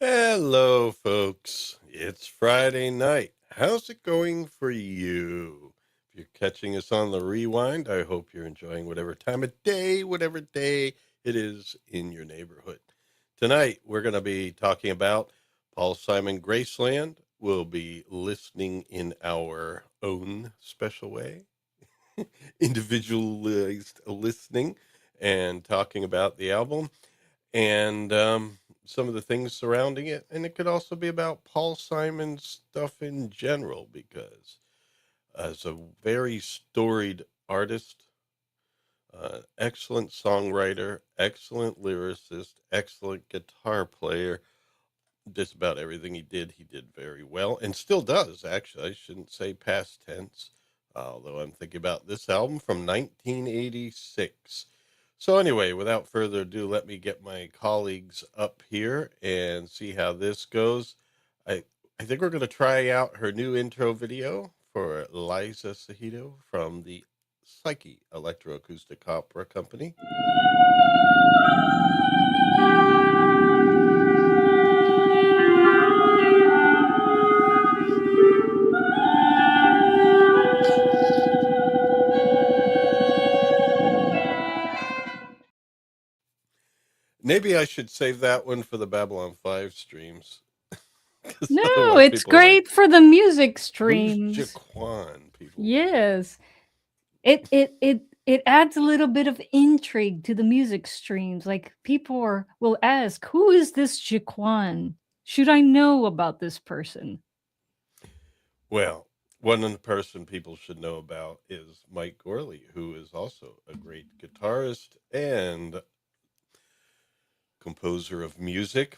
Hello, folks. It's Friday night. How's it going for you? If you're catching us on the rewind, I hope you're enjoying whatever time of day, whatever day it is in your neighborhood. Tonight, we're going to be talking about Paul Simon Graceland. We'll be listening in our own special way, individualized listening, and talking about the album and some of the things surrounding it. And it could also be about Paul Simon's stuff in general, because as a very storied artist, excellent songwriter, excellent lyricist, excellent guitar player, just about everything he did very well and still does, actually. I shouldn't say past tense, although I'm thinking about this album from 1986. So anyway, without further ado, let me get my colleagues up here and see how this goes. I I think we're going to try out her new intro video for Liza Sahito from the Psyche Electroacoustic Opera Company. Maybe I should save that one for the Babylon 5 streams. Because No, otherwise it's people are like, great for the music who's streams. Jaquan? People will be like, Yes. It adds a little bit of intrigue to the music streams. Like will ask, who is this Jaquan? Should I know about this person? well, one person people should know about is Mike Gorley, who is also a great guitarist and composer of music.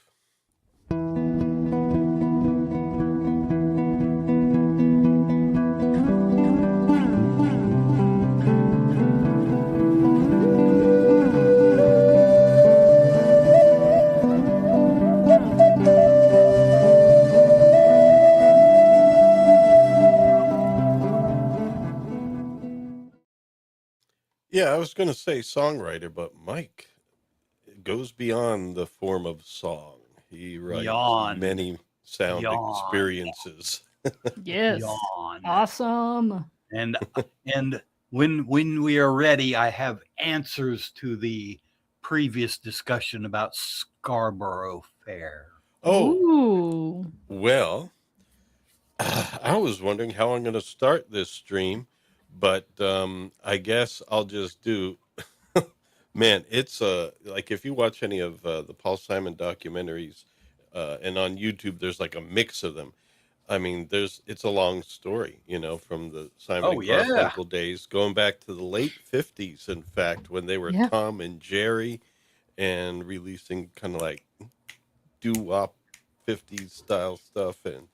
Yeah, I was going to say songwriter, but Mike goes beyond the form of song. He writes Beyond, many sound beyond, experiences. Yes. beyond. Awesome. And when we are ready, I have answers to the previous discussion about Scarborough Fair. Oh, Ooh. well, I was wondering how I'm going to start this stream, but I guess I'll just do. Man, it's like if you watch any of the Paul Simon documentaries, and on YouTube, there's like a mix of them. I mean, it's a long story, from the Simon Oh and yeah, Garfunkel days, going back to the late '50s. In fact, when they were Yeah. Tom and Jerry, and releasing kind of like doo-wop '50s style stuff, and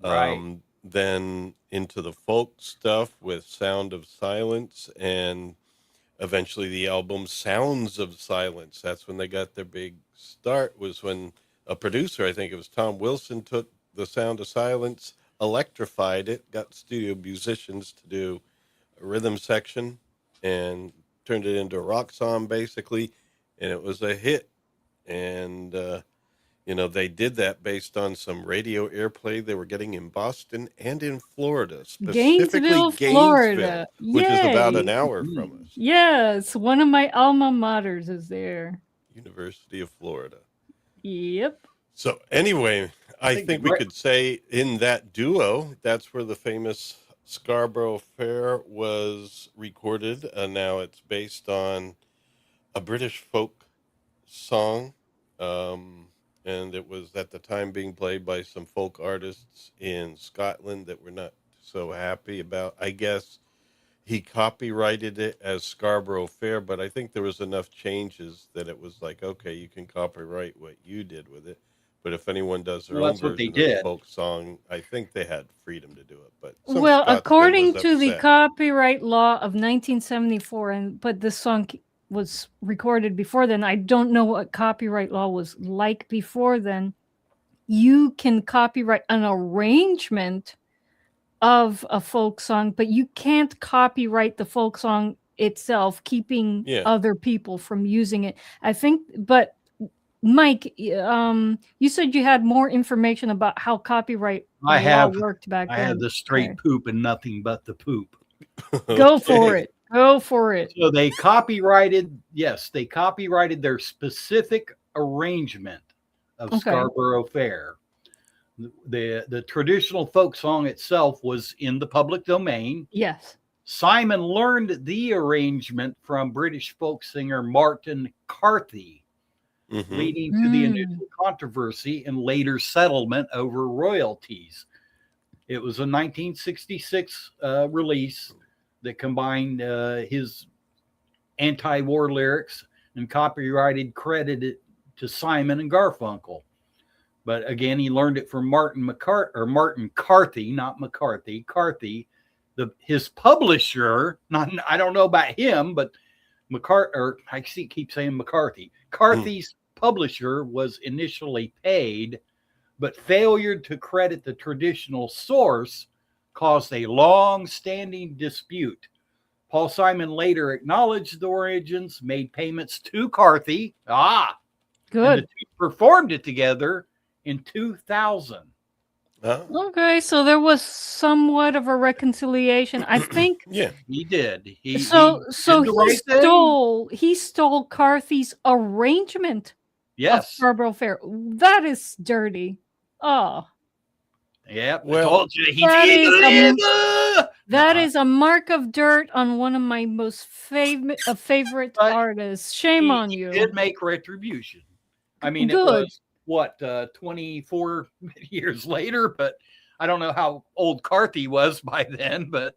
right. then into the folk stuff with Sound of Silence, and eventually the album Sounds of Silence. That's when they got their big start, was when a producer, I think it was Tom Wilson, took the Sound of Silence, electrified it, got studio musicians to do a rhythm section, and turned it into a rock song basically, and it was a hit. And they did that based on some radio airplay they were getting in Boston and in Florida, specifically Gainesville, Gainesville, Florida. which is about an Yay. hour from Mhm. us. Yes. One of my alma maters is there. University of Florida. Yep. So anyway, I I think the think we great. could say in that duo, that's where the famous Scarborough Fair was recorded. And now it's based on a British folk song. And it was at the time being played by some folk artists in Scotland that were not so happy about. I guess he copyrighted it as Scarborough Fair, but I think there was enough changes that it was like, okay, you can copyright what you did with it. But if anyone does their Well, own that's what they version of the did. folk song, I think they had freedom to do it. But some Well, Scotsman was according to the upset. copyright law of 1974, but the song was recorded before then. I don't know what copyright law was like before then. You can copyright an arrangement of a folk song, but you can't copyright the folk song itself, keeping Yeah. other people from using it. I think, but Mike, you said you had more information about how copyright I law have worked back I then. have the straight Okay. poop and nothing but the poop. Go for Okay. it. Go for it. So they copyrighted their specific arrangement of Okay. Scarborough Fair. The traditional folk song itself was in the public domain. Yes. Simon learned the arrangement from British folk singer Martin Carthy, Mhm. leading to the initial controversy and later settlement over royalties. It was a 1966 release that combined his anti-war lyrics and copyrighted credited to Simon and Garfunkel. But again, he learned it from Martin Carthy, not McCarthy. Carthy, his publisher. I don't know about him, but keep saying McCarthy. Carthy's publisher was initially paid, but failure to credit the traditional source caused a long-standing dispute. Paul Simon later acknowledged the origins, made payments to Carthy. And the Good. two performed it together in 2000. Oh, Okay, so there was somewhat of a reconciliation. I think yeah. He did. He so did so the he right thing. stole Carthy's arrangement of Yes. Scarborough Fair. That is dirty. Oh, Yep. Well, I told you he's that is illegal. that is a mark of dirt on one of my most favorite But artists. Shame on He you. did make retribution. I mean, Good. it was what 24 years later, but I don't know how old Carthy was by then, but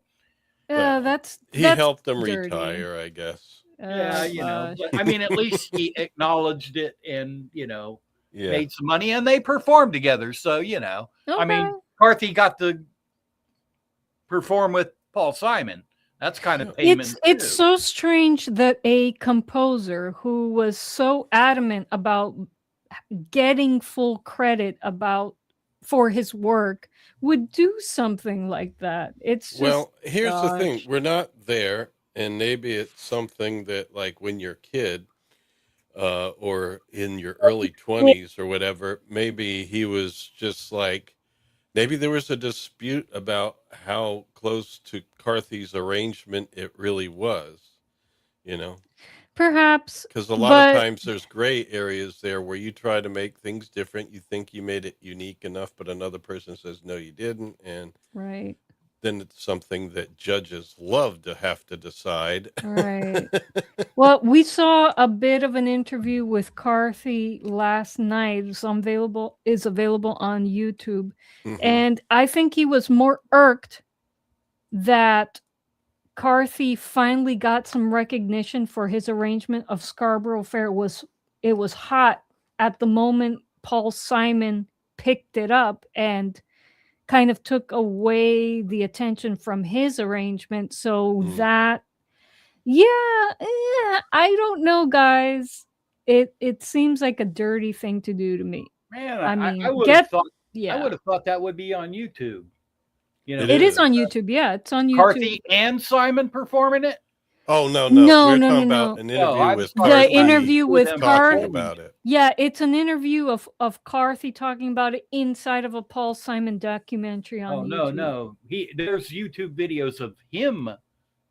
Yeah, Well, that's he that's helped them dirty. retire, I guess. yeah, Gosh. but I mean, at least he acknowledged it and, Yeah. made some money and they performed together. So, I mean, Okay. Carthy got to perform with Paul Simon. That's kind of payment. It's too. so strange that a composer who was so adamant about getting full credit for his work would do something like that. It's just Well, here's the thing. gosh. We're not there, and maybe it's something that, like, when you're a kid, or in your early 20s or whatever, maybe he was just like, maybe there was a dispute about how close to Carthy's arrangement it really was, you know? Perhaps, Because a lot of but times there's gray areas there where you try to make things different. You think you made it unique enough, but another person says, no, you didn't. And right. then it's something that judges love to have to decide. Right. Well, we saw a bit of an interview with Carthy last night. It's available on YouTube. Mhm. And I think he was more irked that Carthy finally got some recognition for his arrangement of Scarborough Fair. It was hot at the moment Paul Simon picked it up and kind of took away the attention from his arrangement. So that I don't know, guys. It seems like a dirty thing to do to me. Man, I mean, I would have thought yeah. that would be on YouTube. It It is is. on YouTube. Yeah, it's on YouTube. Carthy and Simon performing it. Oh, no. No, We're no, talking no, about no. an No, interview I with was The Carthy interview with them talking Carthy. about it. Yeah, it's an interview of Carthy talking about it inside of a Paul Simon documentary on Oh YouTube. no. There's YouTube videos of him,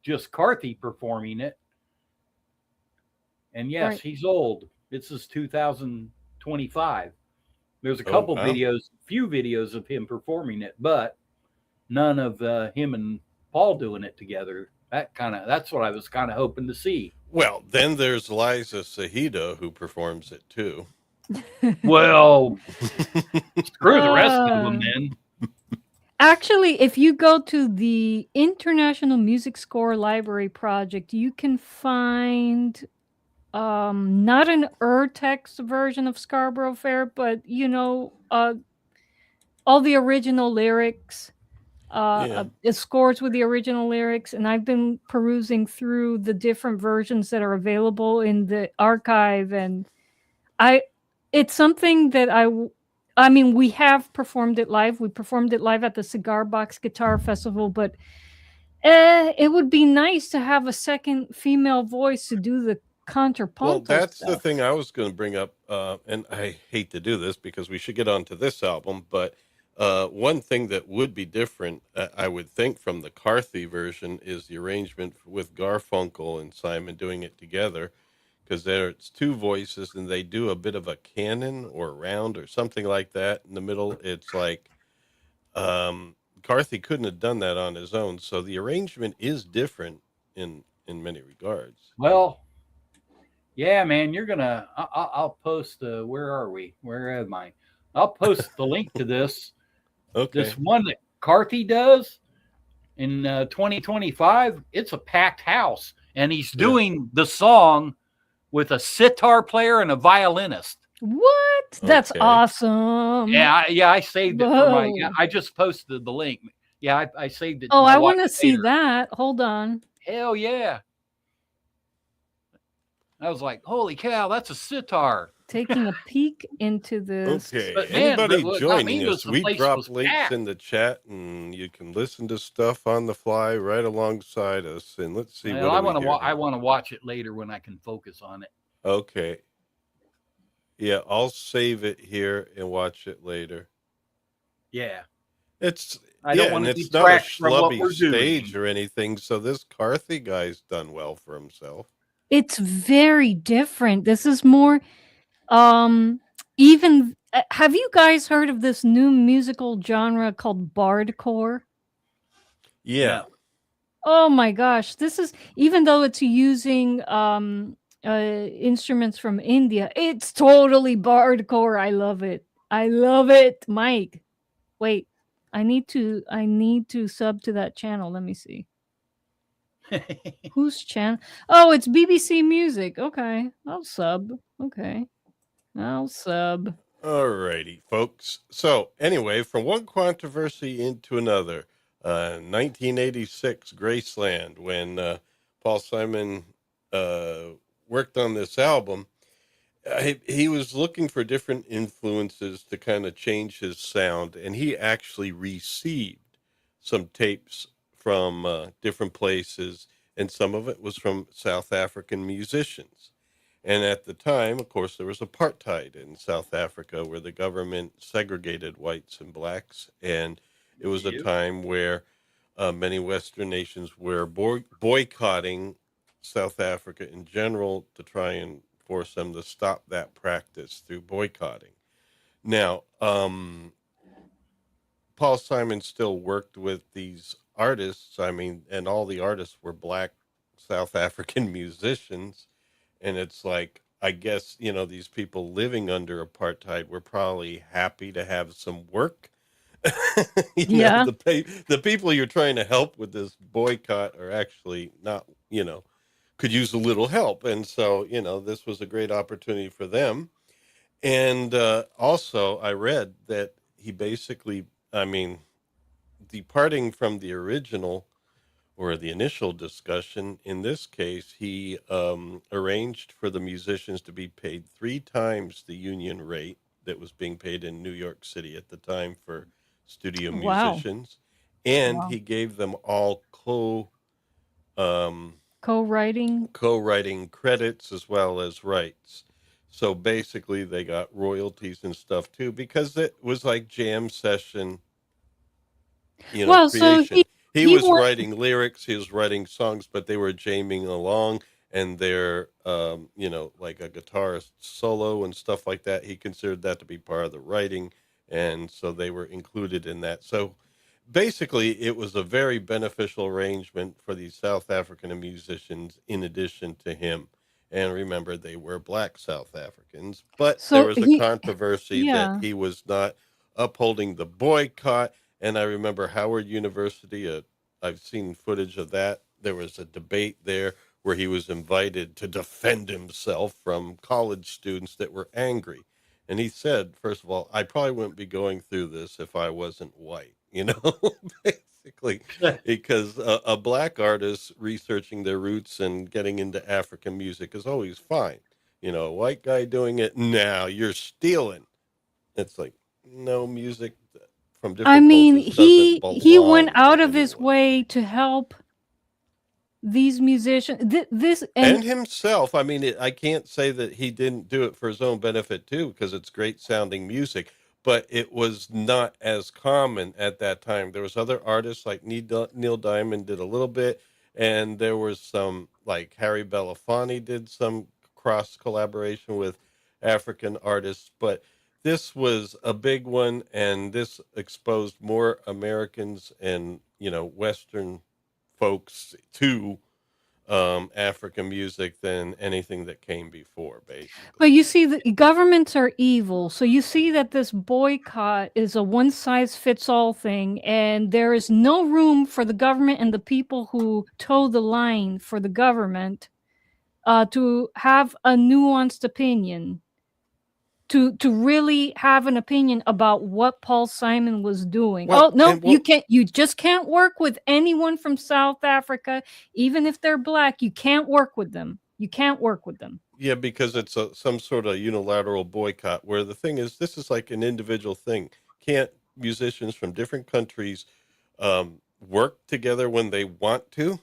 just Carthy performing it. And yes, Right. he's old. This is 2025. There's a Oh, couple wow. few videos of him performing it, but none of him and Paul doing it together. That's what I was kind of hoping to see. Well, then there's Liza Sahido who performs it too. Well, screw the rest of them then. Actually, if you go to the International Music Score Library Project, you can find not an text version of Scarborough Fair, but all the original lyrics, scores with the original lyrics, and I've been perusing through the different versions that are available in the archive, and it's something that I mean, we have performed it live. We performed it live at the Cigar Box Guitar Festival, but it would be nice to have a second female voice to do the Well, contrapuntal that's the stuff. thing I was going to bring up, and I hate to do this because we should get onto this album, but one thing that would be different, I would think, from the Carthy version is the arrangement with Garfunkel and Simon doing it together, because there's two voices and they do a bit of a canon or round or something like that in the middle. It's like Carthy couldn't have done that on his own, so the arrangement is different in many regards. Well, yeah, man, you're gonna. I'll post. Where are we? Where am I? I'll post the link to this. This Okay. one that Carthy does in 2025. It's a packed house, and he's Yeah. doing the song with a sitar player and a violinist. What? That's Okay. awesome. Yeah, I saved it for my. Yeah, Whoa. I just posted the link. Yeah, I saved it to Oh, my I watch want to see later. that. Hold on. Hell yeah! I was like, holy cow, that's a sitar. Taking a peek into this. Okay. But man, but Anybody what got joining me was us, the we place drop was links packed. in the chat and you can listen to stuff on the fly right alongside us. And let's see, Well, what do we hear I here? want to watch it later when I can focus on it. Okay. Yeah, I'll save it here and watch it later. Yeah, It's, I don't yeah, want and to it's not a detract from what schlubby we're stage doing. or anything. So this Carthy guy's done well for himself. It's very different. This is more um even have you guys heard of this new musical genre called bardcore? Yeah. No, Oh my gosh, this is even though it's using instruments from India, it's totally bardcore. I love it. I love it. Mike, wait. I need to sub to that channel. Let me see. Whose channel? Oh, it's BBC Music. Okay. I'll sub. Okay. I'll sub. Alrighty, folks. So, anyway, from one controversy into another, 1986, Graceland, when Paul Simon uh, worked on this album, he was looking for different influences to kind of change his sound, and he actually received some tapes from different places, and some of it was from South African musicians. And at the time, of course, there was apartheid in South Africa where the government segregated whites and blacks. And it was a yep. time where many Western nations were boycotting South Africa in general to try and force them to stop that practice through boycotting. Now, Paul Simon still worked with these artists. I mean, and all the artists were black South African musicians. And it's like, I guess, these people living under apartheid were probably happy to have some work. Yeah. The people you're trying to help with this boycott are actually not, could use a little help. And so, this was a great opportunity for them. And also, I read that he basically, I mean, departing from the original or the initial discussion, in this case, he arranged for the musicians to be paid 3 times the union rate that was being paid in New York City at the time for studio Wow. musicians. And Wow. he gave them all um, Co-writing. co-writing credits as well as rights. So basically, they got royalties and stuff too, because it was like jam session, Well, so creation. He he was worked. writing lyrics, he was writing songs, but they were jamming along, and they're, like a guitarist solo and stuff like that. He considered that to be part of the writing, and so they were included in that. So basically, it was a very beneficial arrangement for these South African musicians in addition to him. And remember, they were black South Africans, but there So was a he controversy that yeah. he was not upholding the boycott. And I remember Howard University, I've seen footage of that. There was a debate there where he was invited to defend himself from college students that were angry. And he said, first of all, I probably wouldn't be going through this if I wasn't white, basically, because a black artist researching their roots and getting into African music is always fine. A white guy doing it now, you're stealing. It's like, no, music from I different mean, cultures doesn't he went belong to out of his anyone. way to help these musicians, this And himself. I mean, I can't say that he didn't do it for his own benefit too, because it's great sounding music, but it was not as common at that time. There was other artists like Neil Diamond did a little bit, and there was some like Harry Belafonte did some cross collaboration with African artists, but this was a big one, and this exposed more Americans and, Western folks to African music than anything that came before, But basically. you see, the governments are evil. So you see that this boycott is a one size fits all thing, and there is no room for the government and the people who toe the line for the government to have a nuanced opinion, to really have an opinion about what Paul Simon was doing. Well, Oh no, and what you just can't work with anyone from South Africa, even if they're black. You can't work with them. You can't work with them. Yeah, because it's some sort of unilateral boycott. Where the thing is, this is like an individual thing. Can't musicians from different countries work together when they want to?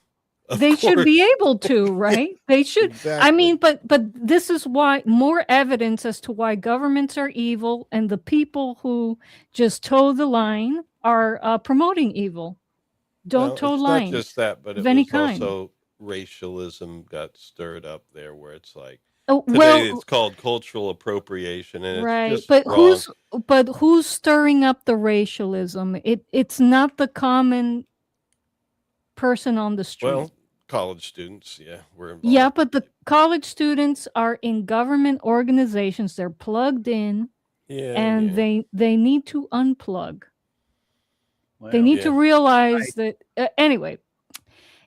Of They should be course. able to, right? They should. I Exactly. mean, but this is why more evidence as to why governments are evil and the people who just toe the line are promoting evil. Don't Well, toe it's not just lines that, but of it any was kind. also racialism got stirred up there, where it's like Oh, today well, it's called cultural appropriation, and it's right. just wrong. But who's stirring up the racialism? It's not the common person on the street. Well, college students, yeah, were Yeah, involved. but the college students are in government organizations. They're plugged in, Yeah, and yeah, they need to unplug. They Well, need to yeah. I, realize that anyway.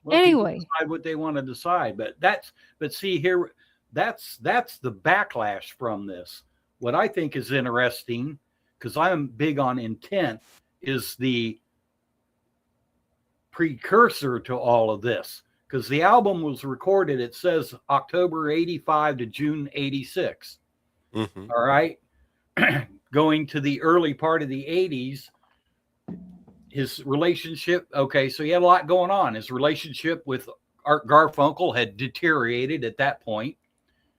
well, people Anyway, decide what they want to decide, but see here, that's the backlash from this. What I think is interesting, because I'm big on intent, is the precursor to all of this. Because the album was recorded, it says October 85 to June 86. Hmm. All right. Going to the early part of the 80s, his relationship, okay, so he had a lot going on. His relationship with Art Garfunkel had deteriorated at that point.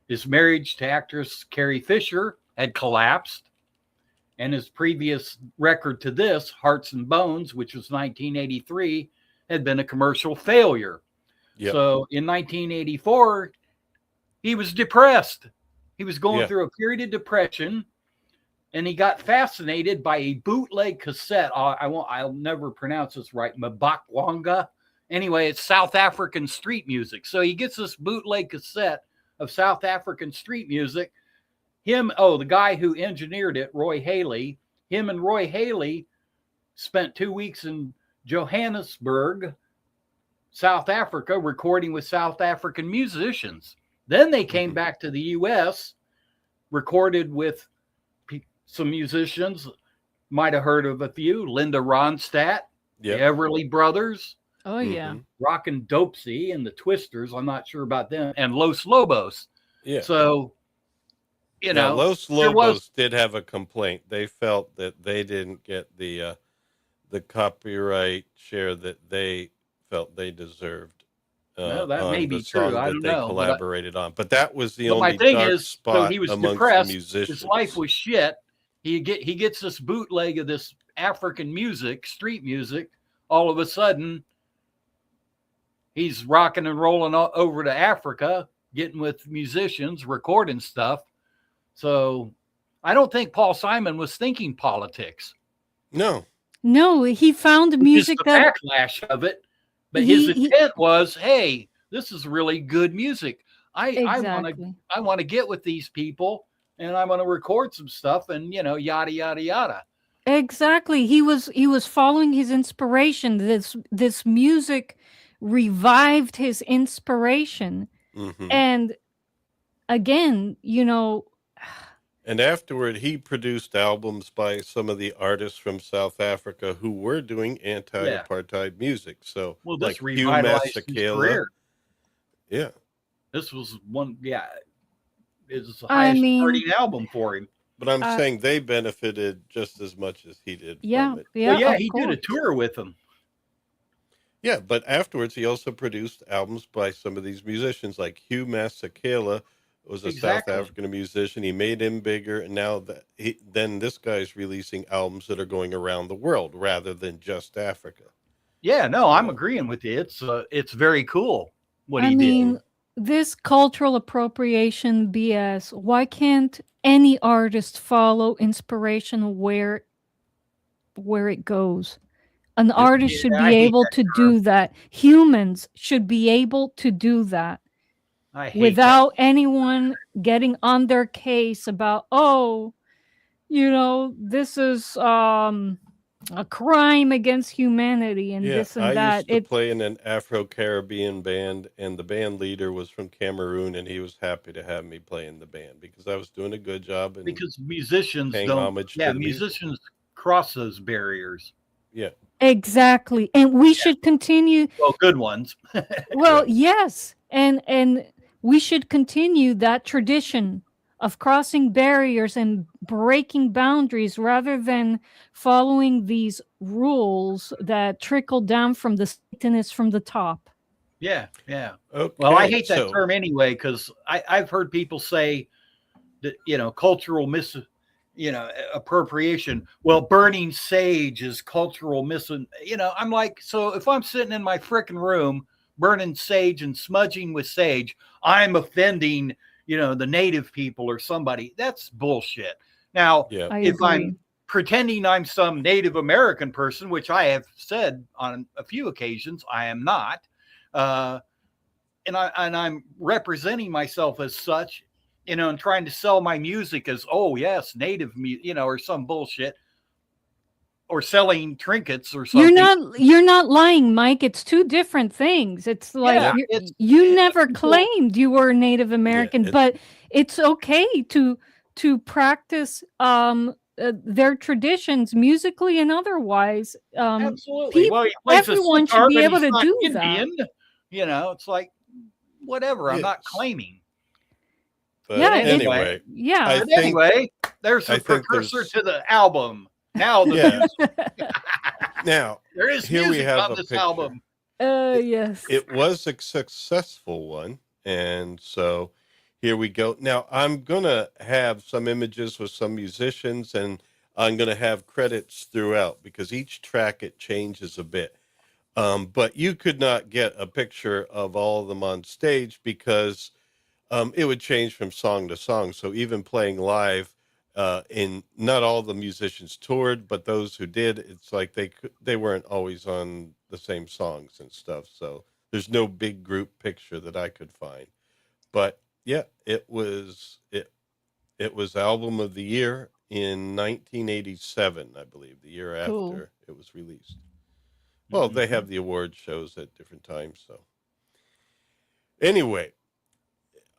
His marriage to actress Carrie Fisher had collapsed. And his previous record to this, Hearts and Bones, which was 1983, had been a commercial failure. Yep. So in 1984, he was depressed. He was going Yeah. through a period of depression, and he got fascinated by a bootleg cassette. I'll never pronounce this right. Mbakwanga. Anyway, it's South African street music. So he gets this bootleg cassette of South African street music. The guy who engineered it, Roy Haley, him and Roy Haley spent 2 weeks in Johannesburg, South Africa, recording with South African musicians. Then they came Hmm. back to the U.S., recorded with some musicians. Might have heard of a few: Linda Ronstadt, the Yep. Everly Brothers, oh yeah. Hmm. Rockin' Dopesy, and the Twisters. I'm not sure about them, and Los Lobos. Yeah. So, Now, Los there was, Lobos did have a complaint. They felt that they didn't get the copyright share that they felt they deserved well, that may on the be true. song I that don't they know, collaborated on. But that was the but my only thing dark is, so spot he was amongst the depressed. His life musicians. was shit. He gets this bootleg of this African music, street music. All of a sudden, he's rocking and rolling over to Africa, getting with musicians, recording stuff. So I don't think Paul Simon was thinking politics. No. No, he found Which is music the that backlash of it. But his he intent was, hey, this is really good music. I exactly. want to get with these people, and I want to record some stuff, and yada yada yada. Exactly. He was following his inspiration. This music revived his inspiration. Hmm. And again, And afterward, he produced albums by some of the artists from South Africa who were doing Yeah. anti-apartheid music. So, Well, like this Hugh revitalized his Masekela. career. Yeah. This was one, yeah, it was the I highest mean, charting album for him. But I'm uh, saying they benefited just as much as he did yeah, from it. Well, yeah, yeah, of he did a course. tour with them. Yeah, but afterwards he also produced albums by some of these musicians, like Hugh Masekela was a South Exactly. African musician. He made him bigger, and now then this guy's releasing albums that are going around the world rather than just Africa. Yeah, no, I'm So agreeing with you. It's very cool what I he did. mean, this cultural appropriation BS, why can't any artist follow inspiration where it goes? An yep, artist Yeah, should I be hate able that to term. do that. Humans should be able to do that I hate that. without anyone getting on their case about, oh, this is a crime against humanity and yeah. this I and that. used to play in an Afro-Caribbean band, and the band leader was from Cameroon, and he was happy to have me play in the band because I was doing a good job and Because musicians paying don't, homage yeah, to the music. musicians cross those barriers. Yeah, Exactly. And we should continue. Well, good ones. Well, right. yes. And we should continue that tradition of crossing barriers and breaking boundaries rather than following these rules that trickle down from the Satanists from the top. Yeah, yeah. Well, I Okay, hate that so term anyway because I've heard people say that cultural appropriation. Well, burning sage is cultural I'm like, so if I'm sitting in my frickin' room burning sage and smudging with sage, I'm offending the native people or somebody. That's bullshit. Now, yeah, I if agree. I'm pretending I'm some Native American person, which I have said on a few occasions I am not, uh, and I'm representing myself as such, and trying to sell my music as, oh yes, native, or some bullshit, or selling trinkets or You're something. not you're not lying, Mike. It's two different things. It's like Yeah, yep, you never people. claimed you were Native yeah. American, It's but it's okay to practice their traditions musically and otherwise. Absolutely. People, Well, he plays a everyone should sitar, be but able he's to not do that. Indian. It's like whatever. I'm not yes, claiming. But but Yeah, anyway, I yeah. but think anyway, there's the I think precursor there's to the album. Now the yeah. music. Now There is here we music have on a this picture. album. It, Yes. it was a successful one, and so here we go. Now I'm gonna have some images with some musicians, and I'm gonna have credits throughout because each track it changes a bit. But you could not get a picture of all of them on stage because it would change from song to song. So even playing live, in not all the musicians toured, but those who did, it's like they weren't always on the same songs and stuff. So there's no big group picture that I could find. But yeah, it was album of the year in 1987, I believe, the year Cool. after it was released. Well, they Mhm. have the award shows at different times. So anyway,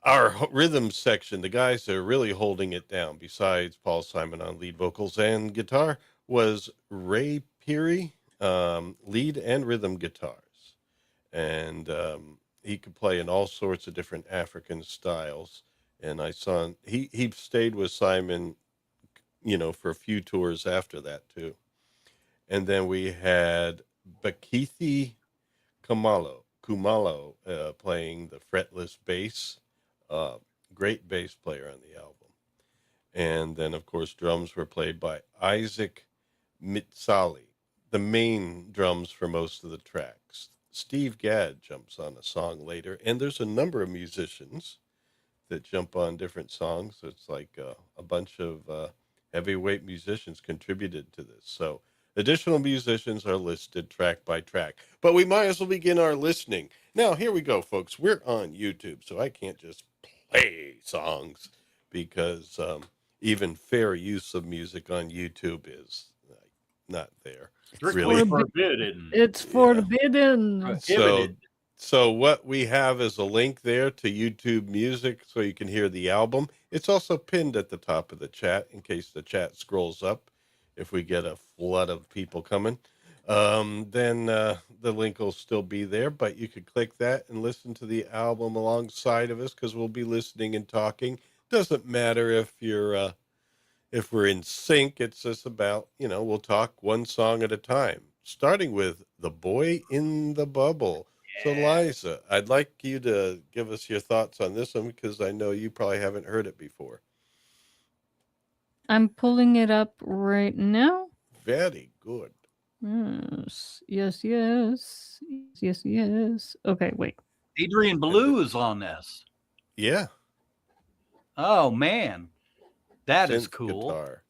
our rhythm section, the guys that are really holding it down, besides Paul Simon on lead vocals and guitar, was Ray Peary, lead and rhythm guitars. And he could play in all sorts of different African styles. And I saw he stayed with Simon, for a few tours after that too. And then we had Bakithi Kumalo playing the fretless bass. Uh, Great bass player on the album. And then, of course, drums were played by Isaac Mitsali, the main drums for most of the tracks. Steve Gadd jumps on a song later, and there's a number of musicians that jump on different songs. It's like a bunch of heavyweight musicians contributed to this. So additional musicians are listed track by track. But we might as well begin our listening. Now, here we go, folks. We're on YouTube, so I can't just play songs because even fair use of music on YouTube is not there, Strictly really. forbidden. It's Yeah. forbidden. So, Prohibited. so what we have is a link there to YouTube Music, so you can hear the album. It's also pinned at the top of the chat in case the chat scrolls up. If we get a flood of people coming, then the link will still be there. But you could click that and listen to the album alongside of us because we'll be listening and talking. Doesn't matter if we're in sync. It's just about we'll talk one song at a time. starting with The Boy in the Bubble. So, Yeah. Liza, I'd like you to give us your thoughts on this one because I know you probably haven't heard it before. I'm pulling it up right now. Very good. Yes, yes, yes, yes, yes. Okay, wait. Adrian And Belew is on this. yeah, Oh man, that is synth cool. guitar.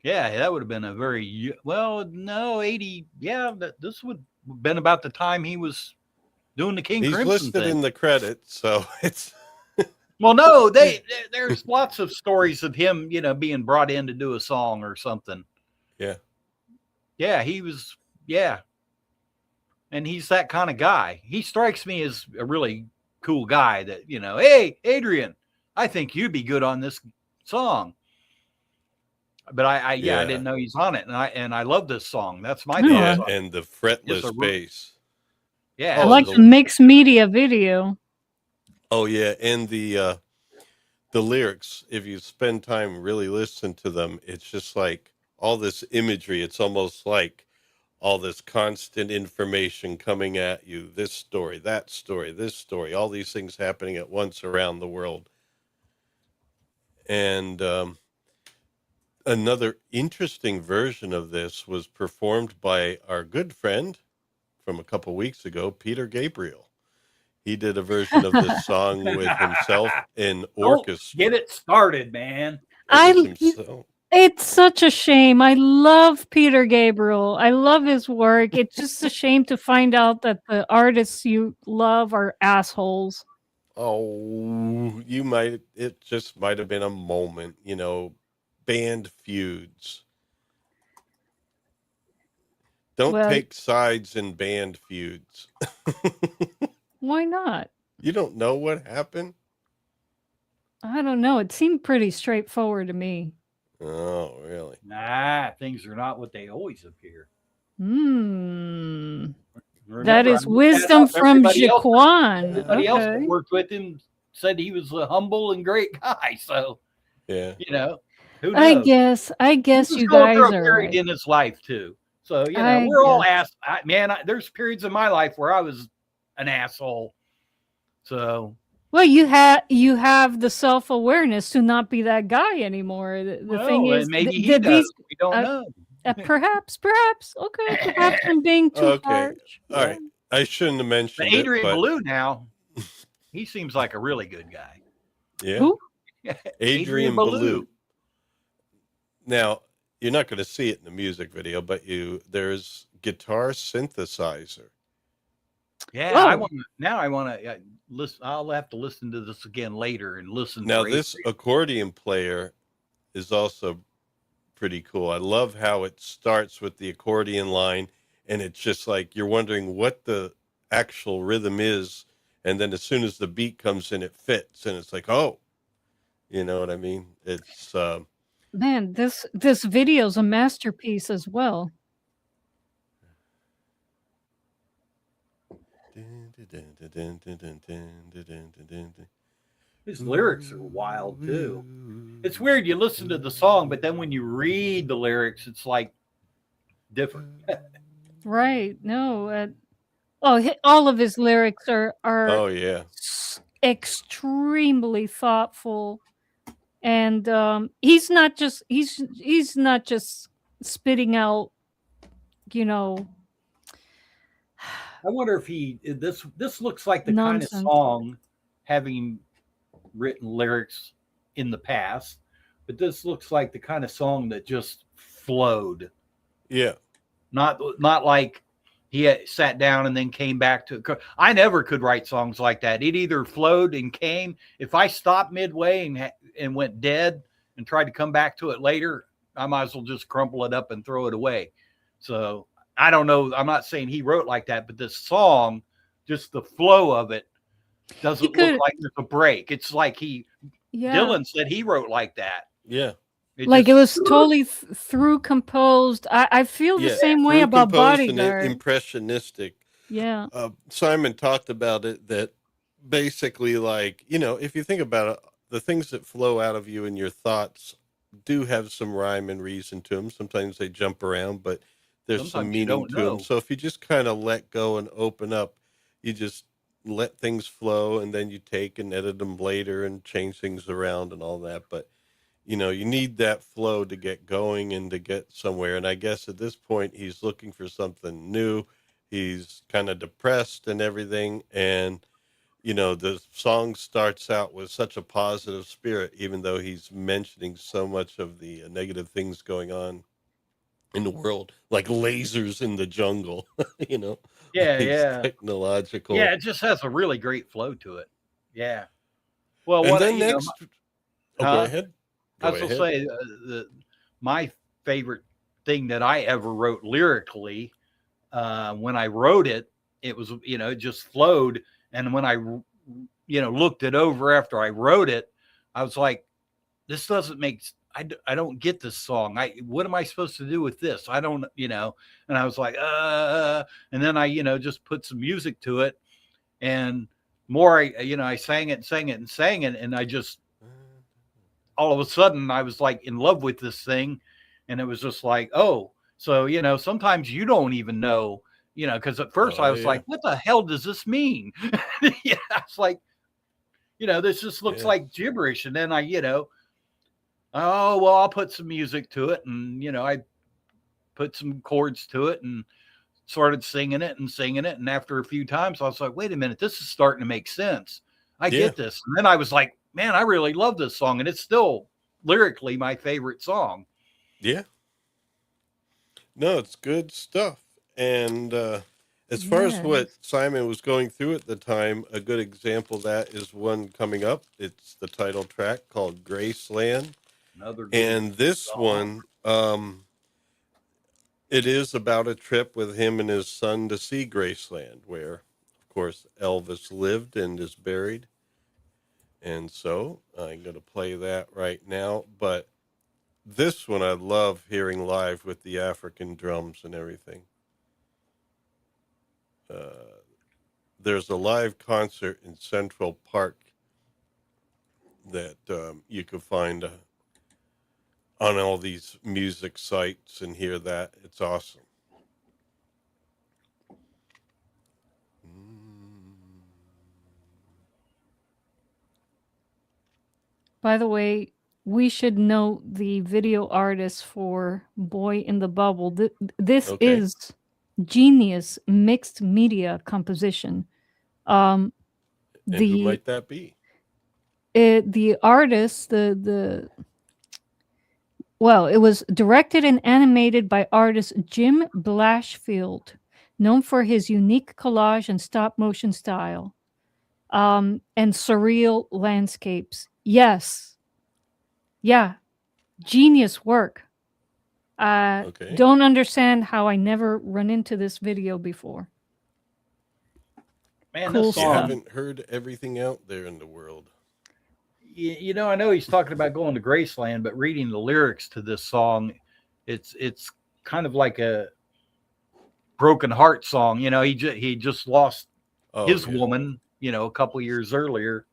Yeah, that would have been a very well. No, 80. Yeah, this would have been about the time he was doing the King He's Crimson listed thing. in the credits, so it's Well, no, there's lots of stories of him, being brought in to do a song or something. yeah. Yeah, he was. Yeah, and he's that kind of guy. He strikes me as a really cool guy. That hey, Adrian, I think you'd be good on this song. But I Yeah. didn't know he's on it, and I love this song. That's my Oh, Yeah, thoughts on it. and the It's fretless a bass. Yeah, I Oh, like the- the mixed media video. Oh yeah, and the lyrics, if you spend time really listening to them, it's just like all this imagery. It's almost like all this constant information coming at you. This story, that story, this story, all these things happening at once around the world. And another interesting version of this was performed by our good friend from a couple weeks ago, Peter Gabriel. He did a version of this song with himself in orchestra. Get it started, man. It was himself. It's such a shame. I love Peter Gabriel. I love his work. It's just a shame to find out that the artists you love are assholes. Oh, it just might have been a moment, band feuds. Don't Well- take sides in band feuds. Why not? You don't know what happened? I don't know. It seemed pretty straightforward to me. Oh, really? Nah, things are not what they always appear. Hmm. Remember, That is I looked that wisdom up. from Everybody else- Jaquan. Everybody else that Okay. worked with him said he was a humble and great guy. So, Yeah. who knows? I guess He was you going guys through a are period right. in his life too. So, I we're all guess. there's periods in my life where I was an asshole. So, Well, you have the self-awareness to not be that guy anymore. The thing well, is, and maybe he these does. We don't uh, know. perhaps, okay, perhaps I'm being too Okay. harsh. All right. I shouldn't have But mentioned Adrian it, but Belew now, he seems like a really good guy. yeah. Who? Adrian Belew. Now, you're not going to see it in the music video, but there's guitar synthesizer. Yeah, Whoa. I want to listen. I'll have to listen to this again later and listen. Now, for this Adrian. accordion player is also pretty cool. I love how it starts with the accordion line, and it's just like you're wondering what the actual rhythm is, and then as soon as the beat comes in, it fits, and it's like, oh, you know what I mean? It's Man, this video's a masterpiece as well. His lyrics are wild too. It's weird. You listen to the song, but then when you read the lyrics, it's like different. Right? No. All of his lyrics are Oh yeah. extremely thoughtful, and he's not just spitting out, you know, I wonder if this looks like the nonsense. kind of song, having written lyrics in the past, but this looks like the kind of song that just flowed. Yeah. Not like he had sat down and then came back to. I never could write songs like that. It either flowed and came. If I stopped midway and went dead and tried to come back to it later, I might as well just crumple it up and throw it away. So I don't know. I'm not saying he wrote like that, but this song, just the flow of it, doesn't look like there's a break. It's like Dylan said he wrote like that. Yeah. It was totally through composed. I feel the same way about Bodyguard. Impressionistic. Yeah. Simon talked about it, that basically, like, if you think about it, the things that flow out of you and your thoughts do have some rhyme and reason to them. Sometimes they jump around, but there's some Sometimes you meaning don't to them. know. So if you just kind of let go and open up, you just let things flow, and then you take and edit them later and change things around and all that. But you need that flow to get going and to get somewhere. And I guess at this point, he's looking for something new. He's kind of depressed and everything. And, the song starts out with such a positive spirit, even though he's mentioning so much of the negative things going on in the world, like lasers in the jungle, you know, all Yeah, these yeah. Yeah, technological. it just has a really great flow to it. Yeah. Well, And what then you know, next, oh, go huh? ahead. I Go was gonna ahead. say my favorite thing that I ever wrote lyrically, when I wrote it, it was it just flowed, and when I looked it over after I wrote it, I was like, this doesn't make. I don't get this song. What am I supposed to do with this? I don't and I was like, and then I just put some music to it, and more I sang it and sang it and sang it, and I just all of a sudden I was like in love with this thing, and it was just like, oh, so sometimes you don't even know, because at first I Oh, was yeah. like, what the hell does this mean? Yeah, it's like, this just looks Yeah. like gibberish, and then I oh well, I'll put some music to it, and I put some chords to it and started singing it and singing it, and after a few times I was like, wait a minute, this is starting to make sense. I Yeah. get this. And then I was like, man, I really love this song, and it's still lyrically my favorite song. Yeah. No, it's good stuff. And as far as what Yes. Simon was going through at the time, a good example of that is one coming up. It's the title track called Graceland. Another good And this song. one, it is about a trip with him and his son to see Graceland, where, of course, Elvis lived and is buried. And so I'm going to play that right now. But this one I love hearing live with the African drums and everything. Uh, there's a live concert in Central Park that you can find on all these music sites and hear that. It's awesome. Mm. By the way, we should note the video artist for Boy in the Bubble. This Okay. is genius mixed media composition. Um, And who the might that be? the artist, well, it was directed and animated by artist Jim Blashfield, known for his unique collage and stop motion style, and surreal landscapes. Yes, yeah, genius work. Okay. Don't understand how I never run into this video before. Man, Cool this You song, stuff. haven't heard everything out there in the world. I know he's talking about going to Graceland, but reading the lyrics to this song, it's kind of like a broken heart song. He just lost Oh, his yeah. woman, a couple years earlier.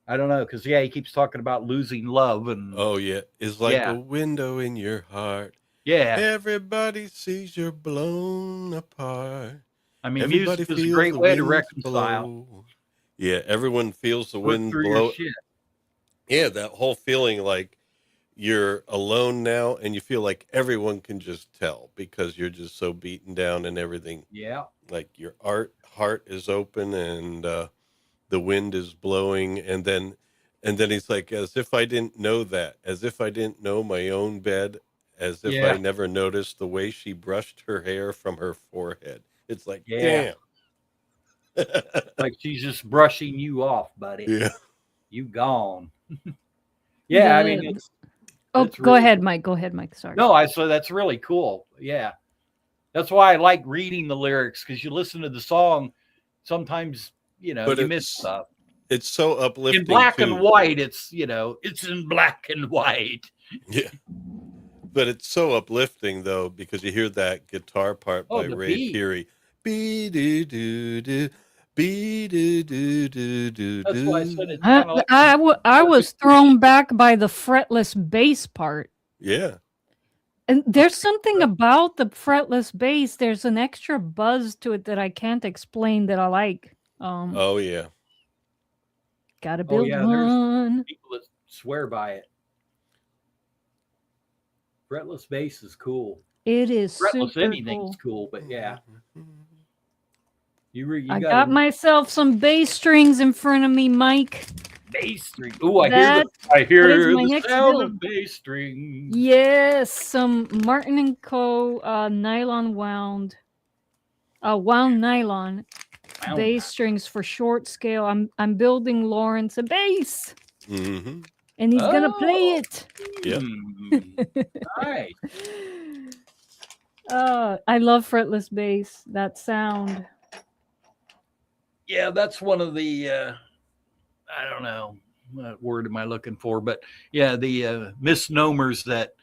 I don't know, because he keeps talking about losing love, and Oh, yeah. It's like a yeah, window in your heart. yeah. Everybody sees you're blown apart. I mean, Everybody music is a feels great the way to winds reconcile, blow. Yeah, everyone feels the work wind through your blow. shit. Yeah, that whole feeling like you're alone now and you feel like everyone can just tell because you're just so beaten down and everything. Yeah, Like your heart is open and the wind is blowing and then he's like, as if I didn't know that, as if I didn't know my own bed, as if I yeah, never noticed the way she brushed her hair from her forehead. It's like, yeah. damn. Like she's just brushing you off, buddy. Yeah. You gone. Yeah, I mean, The Oh, it's go really ahead, cool. Mike. Go ahead, Mike. Sorry. No, I so that's really cool. Yeah, that's why I like reading the lyrics, because you listen to the song, sometimes But you miss stuff. it's so In uplifting black and too. white, it's in black and white. Yeah. But it's so uplifting though because you hear that guitar part Oh, by the Ray beat. Peary. Be do do do, be do do do do That's why I said do. it's kind of like I perfect was thrown back by the fretless bass part. Yeah. And there's something about the fretless bass. There's an extra buzz to it that I can't explain that I like. Oh yeah. Gotta Oh build yeah, there's one. people that swear by it. Fretless bass is cool. It is Fretless super anything's cool. cool, but yeah, you I got got myself some bass strings in front of me, Mike. bass string. Oh, I That hear my the next sound build. of bass strings. Yes, some Martin and Co. Nylon wound nylon Wow. bass strings for short scale. I'm building Lawrence a bass, Mm-hmm. and he's gonna play Oh. it. Yep. Nice. I love fretless bass. That sound. Yeah, that's one of the I don't know what word am I looking for, but yeah, the misnomers that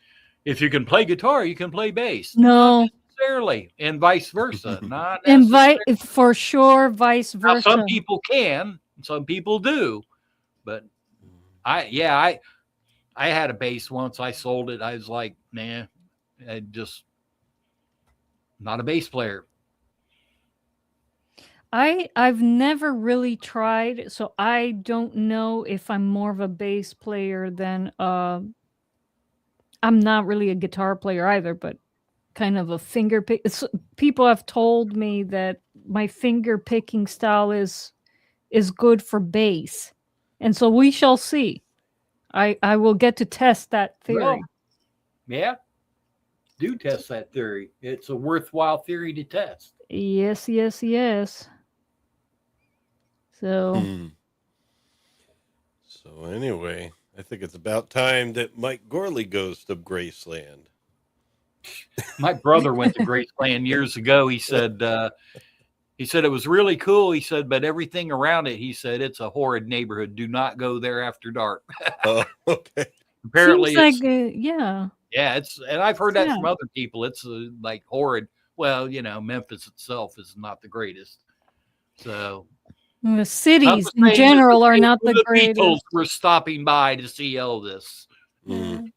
if you can play guitar, you can play bass. No, Not necessarily, and vice versa. Not invite necessarily. for sure. Vice Now, versa. some people can, some people do, but I had a bass once. I sold it. I was like, nah, I just not a bass player. I've never really tried, so I don't know if I'm more of a bass player than I'm not really a guitar player either, but kind of a finger pick. People have told me that my finger picking style is good for bass, and so we shall see. I will get to test that theory. Well, yeah, do test that theory. It's a worthwhile theory to test. Yes, yes, yes. So So anyway, I think it's about time that Mike Gorley goes to Graceland. My brother went to Graceland years ago. He said it was really cool. He said, but everything around it, he said, it's a horrid neighborhood. Do not go there after dark. Oh, okay. Apparently, seems it's, like yeah. yeah, it's, and I've heard that Yeah. from other people. It's like horrid. Well, Memphis itself is not the greatest. So The cities I'm in saying general that are not the Beatles greatest. were stopping by to see Elvis. Mm.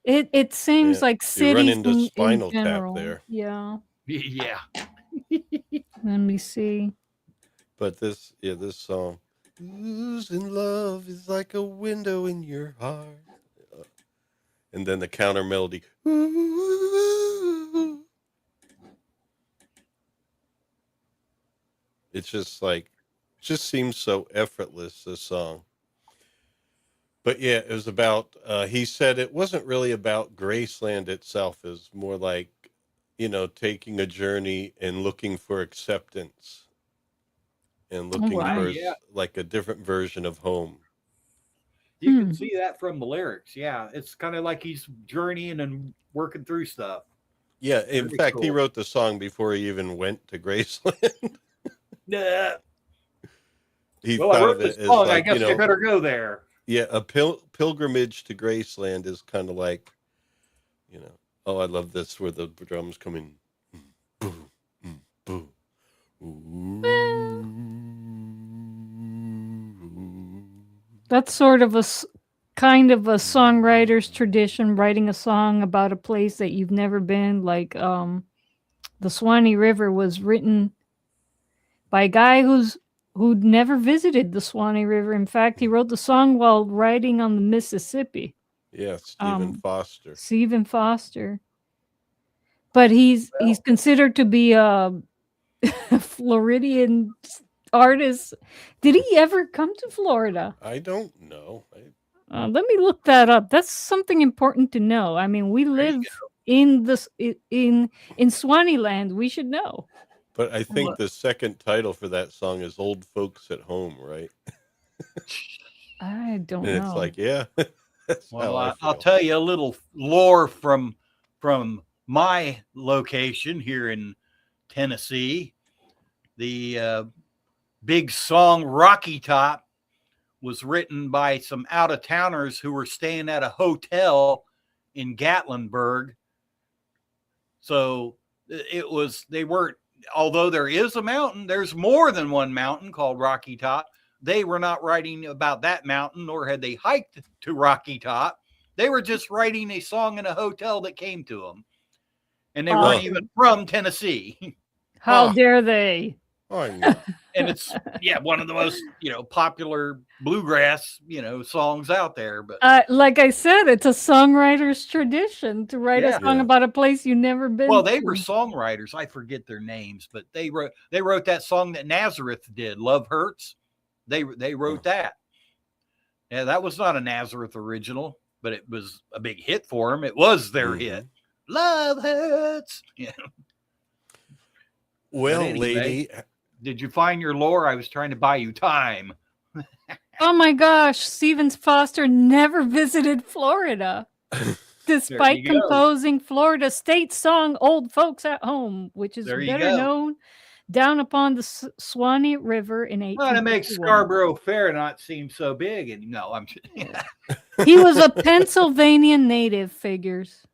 It seems Yeah, like you run cities into in Spinal Tap general. there. Yeah. Yeah. Let me see. But this song, losing love is like a window in your heart. And then the counter melody. It's just like, just seems so effortless, this song. But yeah, it was about, he said it wasn't really about Graceland itself. It was more like, taking a journey and looking for acceptance and looking wow. for Yeah. like a different version of home. You can see that from the lyrics. Yeah. It's kind of like he's journeying and working through stuff. Yeah, in Very fact, he cool. wrote the song before he even went to Graceland. Yeah. He Well, I thought wrote of this it as song. I like, guess I better go there. yeah, a pilgrimage to Graceland is kind of like, oh, I love this where the drums come in. Boom, boom, That's sort of kind of a songwriter's tradition, writing a song about a place that you've never been. Like the Swanee River was written by a guy who'd never visited the Swanee River. In fact, he wrote the song while riding on the Mississippi. Yeah, Stephen Foster. Stephen Foster. But he's considered to be a Floridian artist. Did he ever come to Florida? I don't know. Let me look that up. That's something important to know. I mean, we live in Swaneeland. We should know. But I think the second title for that song is Old Folks at Home, right? I don't And know. it's like, yeah. That's Well, how I I'll feel. tell you a little lore from my location here in Tennessee. The big song Rocky Top was written by some out-of-towners who were staying at a hotel in Gatlinburg. So although there is a mountain, there's more than one mountain called Rocky Top. They were not writing about that mountain, nor had they hiked to Rocky Top. They were just writing a song in a hotel that came to them. And they Oh. weren't even from Tennessee. How Oh. dare they? I know. And it's, one of the most, popular bluegrass, songs out there. But Like I said, it's a songwriter's tradition to write a Yeah. song Yeah. about a place you've never been well, they to. were songwriters. I forget their names, but they wrote that song that Nazareth did, Love Hurts. They wrote that. Yeah, that was not a Nazareth original, but it was a big hit for them. It was their hit. Love Hurts. Yeah. Well, anyway. lady, Did you find your lore? I was trying to buy you time. Oh my gosh, Stephen Foster never visited Florida, despite you go. composing Florida state song "Old Folks at Home," which is There you better go. known down upon the Swanee River in Well, it makes 1851. Scarborough Fair not seem so big. And no, I'm. He was a Pennsylvania native. Figures.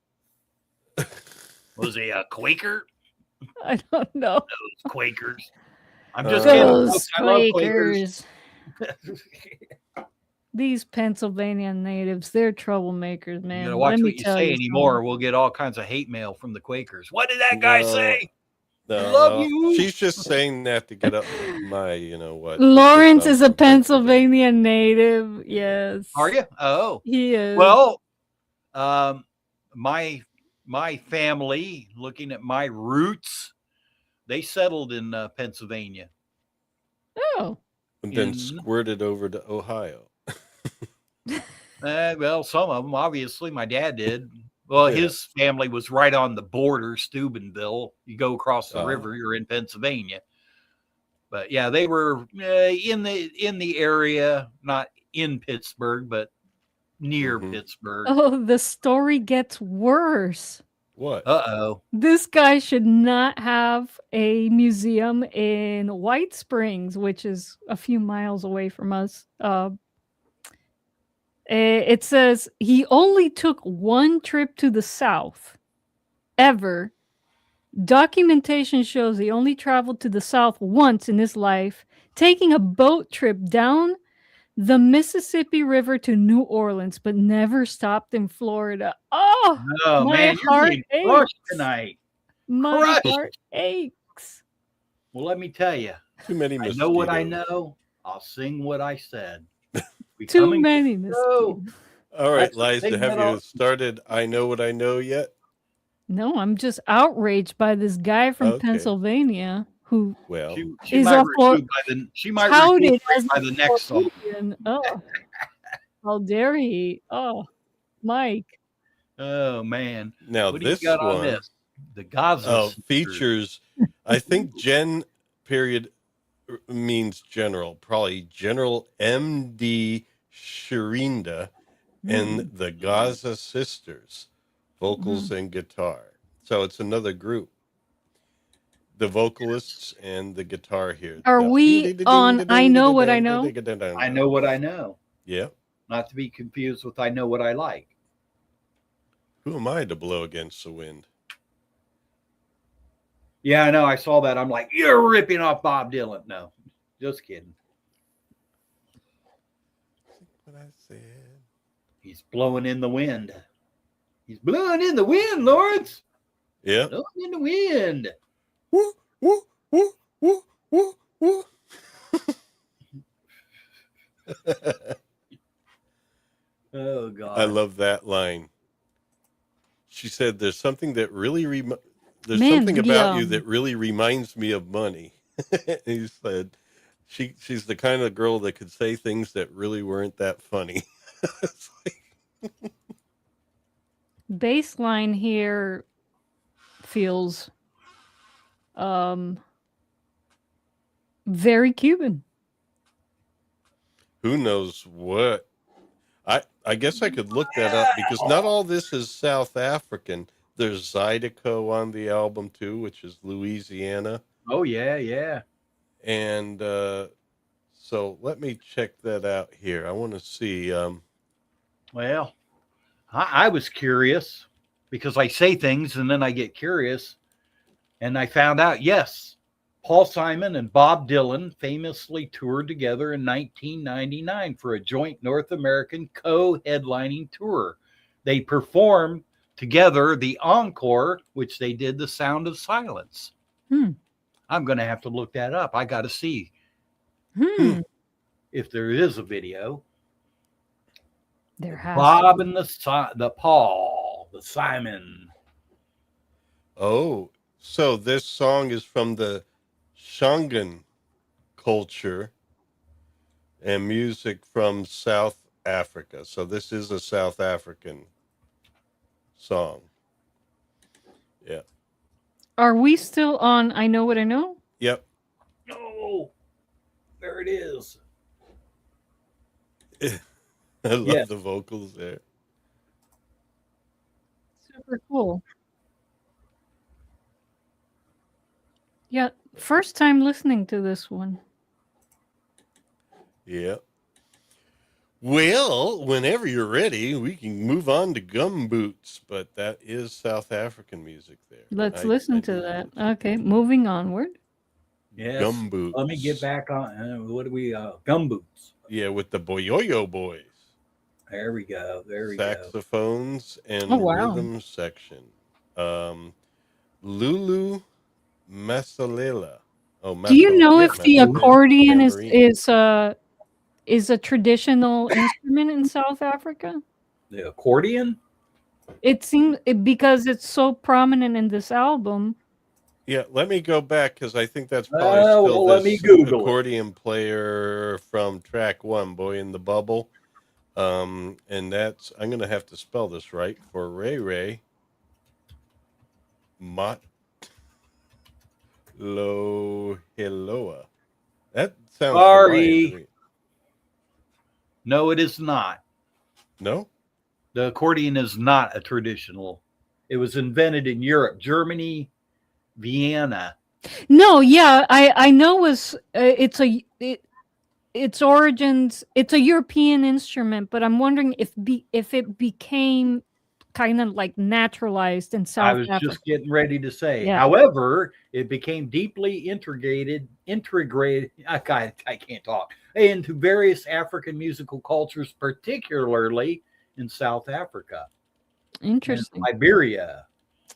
Was he a Quaker? I don't know. Those Quakers. I'm just Those kidding. I love Quakers. Quakers. These Pennsylvania natives, they're troublemakers, man. You gotta watch Let me what you tell say you anymore. something. We'll get all kinds of hate mail from the Quakers. What did that guy No. say? no, love you. She's just saying that to get up my, what. Lawrence is a from Pennsylvania. Pennsylvania native. Yes. Are you? Oh, He is. well, my family, looking at my roots, they settled in Pennsylvania. Oh. And then in- squirted over to Ohio. Well, some of them, obviously, my dad did. Well, Yeah. his family was right on the border, Steubenville. You go across the Oh. river, you're in Pennsylvania. But yeah, they were in the area, not in Pittsburgh, but near Mhm. Pittsburgh. Oh, the story gets worse. What? Uh-oh. This guy should not have a museum in White Springs, which is a few miles away from us. It says he only took one trip to the South ever. Documentation shows he only traveled to the South once in his life, taking a boat trip down the Mississippi River to New Orleans, but never stopped in Florida. Oh, Oh, my man, you're heart being crushed aches. tonight. My Crushed. heart aches. Well, let me tell you, Too many I mosquitoes. know what I know. I'll sing what I said. We Too coming- many Oh. mosquitoes. All right, That's the Liza, thing have that you I'll- started I Know What I Know yet? No, I'm just outraged by this guy from Okay. Pennsylvania who Well, She is might a Flor- recoup by touted the as by the next song. Floridian. Oh, how dare he? Oh, Mike. Oh man. now What do you this got on one this? The Gaza sisters. features, I think Gen period means general, probably General M.D. Shirinda and the Gaza Sisters, vocals and guitar. So it's another group. The vocalists and the guitar here. Are we on I Know What I Know? I know what I know. Yeah. Not to be confused with I know what I like. Who am I to blow against the wind? Yeah, I know. I saw that. I'm like, you're ripping off Bob Dylan. No, just kidding. What I said. He's blowing in the wind. He's blowing in the wind, Lawrence. Yeah. Blowing in the wind. Woo, woo, woo, woo, woo, woo. Oh God. I love that line. She said, "There's something that really there's Man, something about you yeah. that really reminds me of money." And he said, "She's the kind of girl that could say things that really weren't that funny." It's like, Bass line here feels very Cuban. who knows what? I guess I could look that up because not all this is South African. There's Zydeco on the album too, which is Louisiana. Oh yeah, yeah. And so let me check that out here. I want to see. Well, I was curious because I say things and then I get curious. And I found out, yes, Paul Simon and Bob Dylan famously toured together in 1999 for a joint North American co-headlining tour they performed together the encore, which they did The Sound of Silence. Hmm. I'm going to have to look that up. I got to see if there is a video. There has Bob to and the Paul, the Simon. Oh, so this song is from the Shangan culture and music from South Africa. So this is a South African song. Yeah. Are we still on I Know What I Know? Yep. Oh, there it is. I love Yeah. the vocals there. Super cool. Yeah, first time listening to this one. Yeah. Well, whenever you're ready, we can move on to Gumboots, but that is South African music there. Let's listen to that. Okay, moving onward. Yes. Gumboots. Let me get back on. What do we? Gumboots. Yeah, with the Boyoyo Boys. There we go. There we go. Saxophones and Oh, wow. rhythm section. Lulu Masalela. Oh, Do you know if the Masalela accordion tambourine. is a traditional instrument in South Africa? The accordion? It seems because it's so prominent in this album. Yeah, let me go back because I think that's probably still let me this Google accordion player from track 1, Boy in the Bubble. And that's, I'm going to have to spell this right, for Ray Mot Lohiloa. That sounds Hawaiian to me. No, it is not. No? The accordion is not a traditional. It was invented in Europe, Germany, Vienna. No, yeah, I know its origins. It's a European instrument, but I'm wondering if it became kind of like naturalized in South Africa. I was just getting ready to say. Yeah. However, it became deeply integrated. I can't talk, into various African musical cultures, particularly in South Africa. Interesting. And Liberia.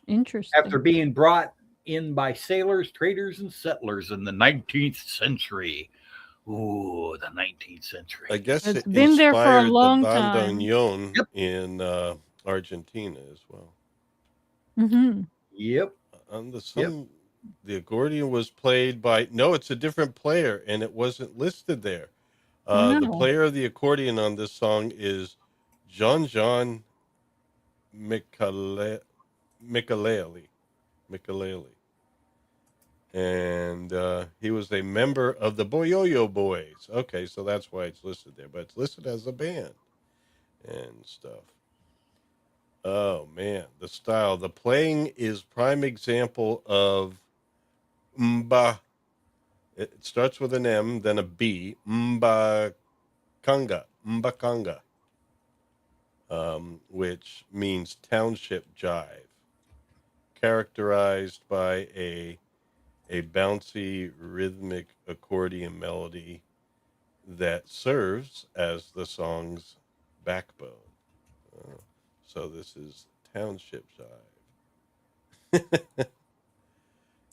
Interesting. After being brought in by sailors, traders, and settlers in the 19th century. Ooh, the 19th century. I guess It's it been there for a inspired long the time. bandoneon in Argentina as well. Mm-hmm. Yep. The accordion was played by, no, it's a different player, and it wasn't listed there. The No. player of the accordion on this song is John Mikalele. And he was a member of the Boyoyo Boys. Okay, so that's why it's listed there, but it's listed as a band and stuff. Oh man, the style, the playing is prime example of mba. It starts with an M, then a B. Mba kanga, which means township jive, characterized by a bouncy rhythmic accordion melody that serves as the song's backbone. So this is township jive.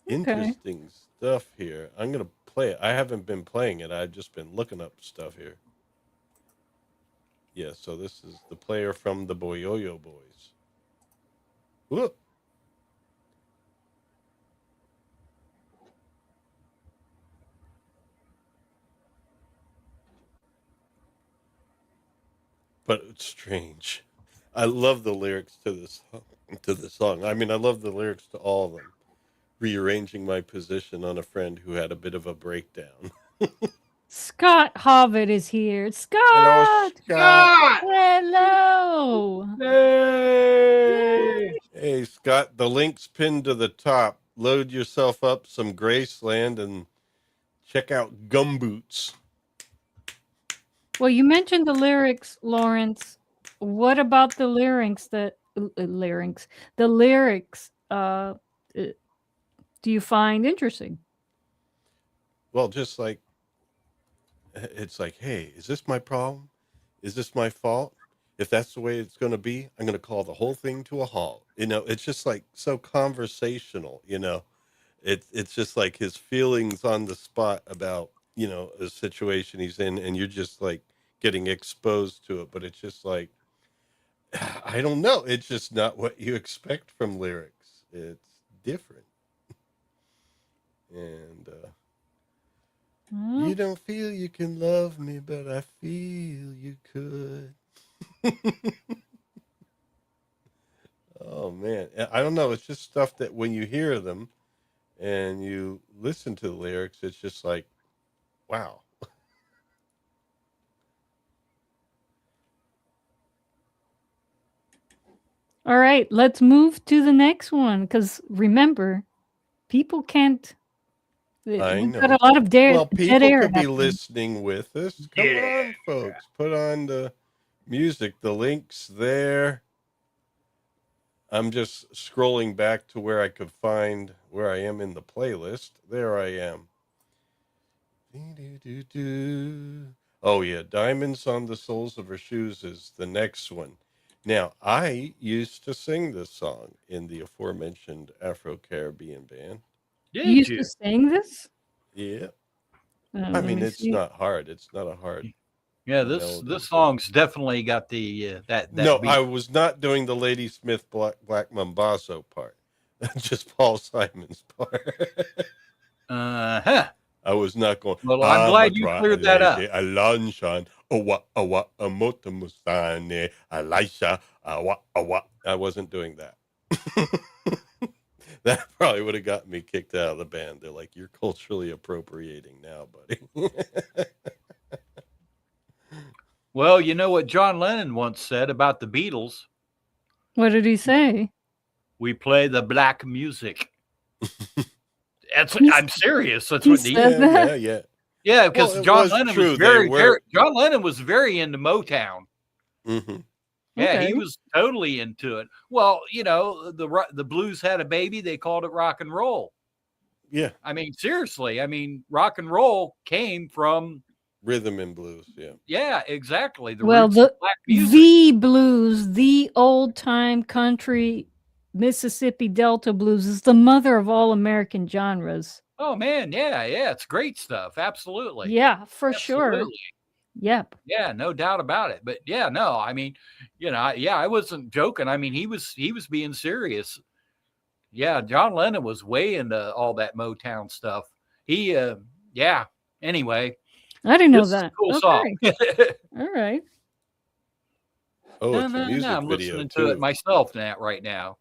Interesting stuff here. I'm going to play it. I haven't been playing it. I've just been looking up stuff here. Yeah, so this is the player from the Boyoyo Boys. Whoop. But it's strange. I love the lyrics to this song. I mean, I love the lyrics to all of them. Rearranging my position on a friend who had a bit of a breakdown. Scott Hobbit is here. Scott! Hello, Scott! Hello! Hey! Hey, Scott, the link's pinned to the top. Load yourself up some Graceland and check out Gumboots. Well, you mentioned the lyrics, Lawrence. What about the lyrics do you find interesting? Well, just like, it's like, hey, is this my problem? Is this my fault? if that's the way it's going to be, I'm going to call the whole thing to a halt. It's just like so conversational. It's just like his feelings on the spot about a situation he's in, and you're just like getting exposed to it. But it's just like, I don't know. It's just not what you expect from lyrics. It's different. And you don't feel you can love me, but I feel you could. Oh man, I don't know. It's just stuff that when you hear them and you listen to the lyrics, it's just like, wow. All right, let's move to the next one, because remember, people can't. I We've know. got a lot of Well, dead people air could be happening. listening with us. Come on, folks. Put on the music. The link's there. I'm just scrolling back to where I could find where I am in the playlist. There I am. Oh, yeah. Diamonds on the Soles of Her Shoes is the next one. Now, I used to sing this song in the aforementioned Afro-Caribbean band. You used to sing this? Yeah. Let I mean, me it's see. not hard. It's not a hard Yeah, melody. this song's definitely got the that No, beat. I was not doing the Lady Smith Black Mambazo part. Just Paul Simon's part. Huh. I was not going. Well, I'm glad you cleared that up. Alanshan, awa awa amotamusane, Elisha, awa awa. I wasn't doing that. That probably would have gotten me kicked out of the band. They're like, "You're culturally appropriating now, buddy." Well, you know what John Lennon once said about the Beatles? What did he say? We play the black music. I'm serious. That's he what said that? Yeah, because Well, John Lennon true. was very John Lennon was very into Motown. Mm-hmm. Yeah, Okay. he was totally into it. Well, the blues had a baby. They called it rock and roll. Yeah. I mean, seriously. I mean, rock and roll came from Rhythm and blues. Yeah. Yeah, exactly. The Well, roots of black music. the blues, the old time country Mississippi Delta blues, is the mother of all American genres. Oh man, yeah, it's great stuff. Absolutely. Yeah, for sure. Yep. Yeah, no doubt about it. But yeah, no, I mean, I wasn't joking. I mean, he was being serious. Yeah, John Lennon was way into all that Motown stuff. He, yeah. Anyway, I didn't know this is that. a cool Okay. song. All right. Oh, it's a music I'm video listening too. to it myself right now.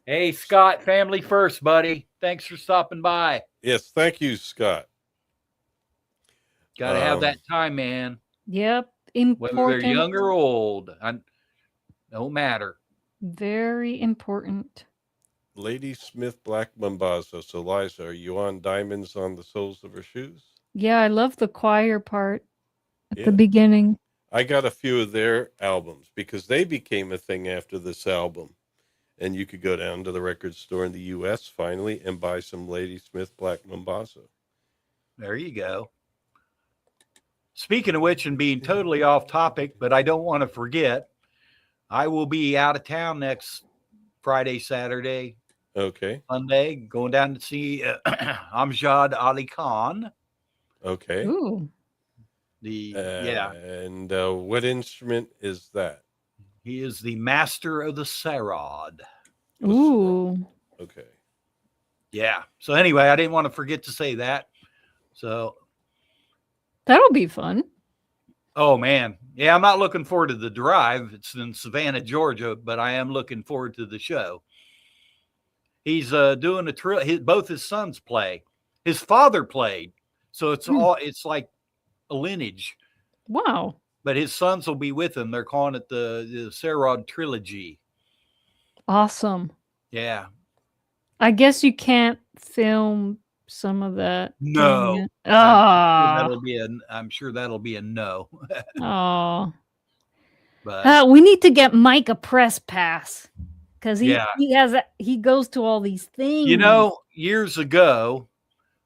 Hey, Scott, family first, buddy. Thanks for stopping by. Yes, thank you, Scott. Got to have that time, man. Yep. Important. Whether they're young or old, no matter. Very important. Lady Smith Black Mambazo. So, Liza, are you on Diamonds on the Soles of Her Shoes? Yeah, I love the choir part at the beginning. I got a few of their albums because they became a thing after this album. And you could go down to the record store in the U.S. finally and buy some Lady Smith Black Mambazo. There you go. Speaking of which, and being totally off topic, but I don't want to forget, I will be out of town next Friday, Saturday, Sunday, going down to see Amjad Ali Khan. Okay. Ooh. And what instrument is that? He is the master of the sarod. Ooh. Okay. Yeah. So anyway, I didn't want to forget to say that. So that'll be fun. Oh man. Yeah, I'm not looking forward to the drive. It's in Savannah, Georgia, but I am looking forward to the show. He's doing both his sons play. His father played. So it's like a lineage. Wow. But his sons will be with him. They're calling it the Sarod Trilogy. Awesome. Yeah. I guess you can't film some of that. No. I'm sure that'll be a no. Oh. But we need to get Mike a press pass because he goes to all these things. Years ago,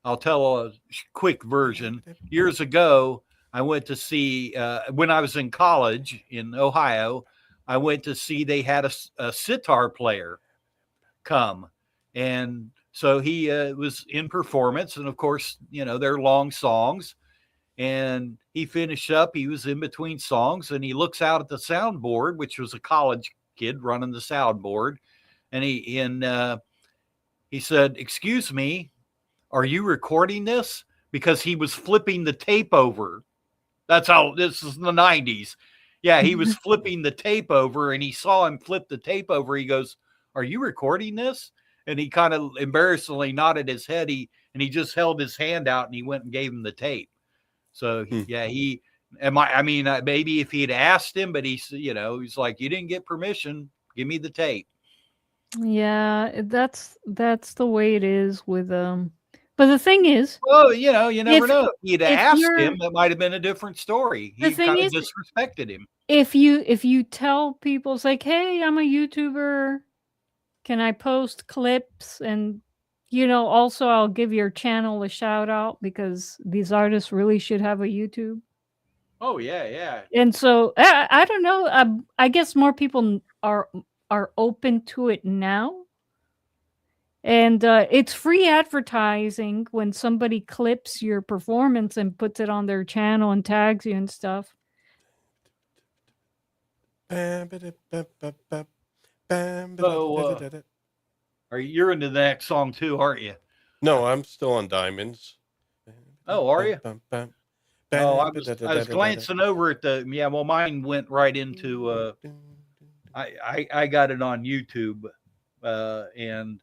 I'll tell a quick version. Years ago, I went to see when I was in college in Ohio. I went to see they had a sitar player come, and so he was in performance, and of course, they're long songs. And he finished up. He was in between songs, and he looks out at the soundboard, which was a college kid running the soundboard, and he said, "Excuse me, are you recording this?" Because he was flipping the tape over. That's how this is in the 90s. Yeah, he was flipping the tape over, and he saw him flip the tape over. He goes, "Are you recording this?" And he kind of embarrassingly nodded his head. He just held his hand out, and he went and gave him the tape. So maybe if he'd asked him, but he's like, "You didn't get permission. Give me the tape." Yeah, that's the way it is with But the thing is, Well, you never know. If he'd if asked you're him, it might have been a different story. the He thing kind of is, disrespected him. if you tell people, it's like, "Hey, I'm a YouTuber. Can I post clips?" And also I'll give your channel a shout out because these artists really should have a YouTube. Oh yeah, yeah. And so I don't know. I guess more people are open to it now. And it's free advertising when somebody clips your performance and puts it on their channel and tags you and stuff. So, you're into the next song too, aren't you? No, I'm still on Diamonds. Oh, are you? Oh, I was glancing over at the well, mine went right into I got it on YouTube, and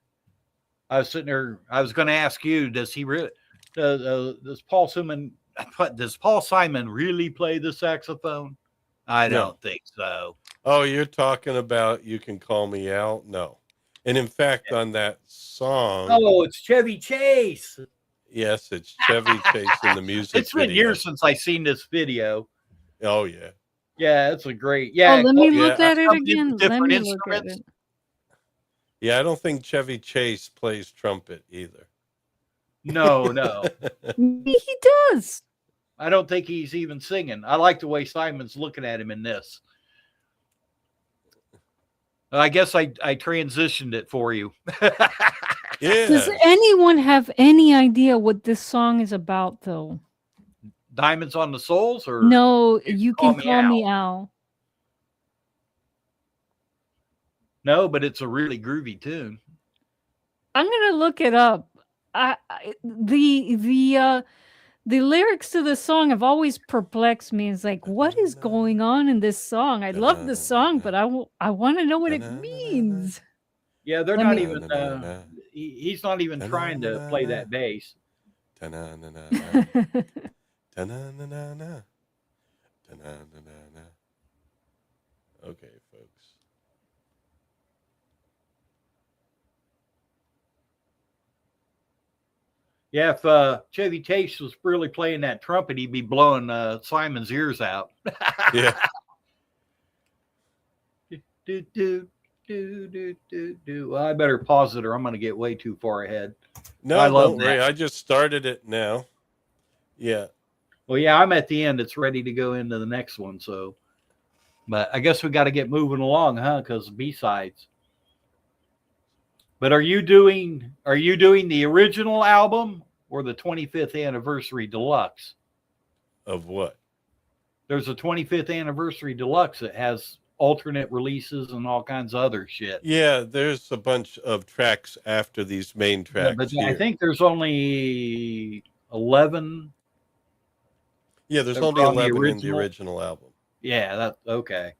I was sitting there. I was going to ask you, does he really does Paul Simon really play the saxophone? I No. don't think so. Oh, you're talking about You Can Call Me Out? No. And in fact, on that song, Oh, it's Chevy Chase. yes, it's Chevy Chase in the music It's been video. years since I seen this video. Oh yeah. Yeah, it's a great. Oh, Yeah, let me look yeah, at it again. Let different me look at instruments. it. Yeah, I don't think Chevy Chase plays trumpet either. No, no. Maybe he does. I don't think he's even singing. I like the way Simon's looking at him in this. I guess I transitioned it for you. Yeah. Does anyone have any idea what this song is about, though? Diamonds on the Souls, or No, You Can Call Me Al. No, but it's a really groovy tune. I'm gonna look it up. The lyrics to the song have always perplexed me. It's like, what is going on in this song? I love the song, but I want to know what it means. Yeah, they're not even. He's not even trying to play that bass. Okay, folks. Yeah, if Chevy Chase was really playing that trumpet, he'd be blowing Simon's ears out. Yeah. Well, I better pause it, or I'm going to get way too far ahead. No, don't worry. I just started it now. Yeah. Well, yeah, I'm at the end. It's ready to go into the next one. So, but I guess we got to get moving along, huh? Because B-sides. But are you doing the original album or the 25th anniversary deluxe? Of what? There's a 25th anniversary deluxe that has alternate releases and all kinds of other shit. Yeah, there's a bunch of tracks after these main tracks. Yeah, but I think there's only 11. Yeah, there's only 11 in the original album. Yeah, that's okay.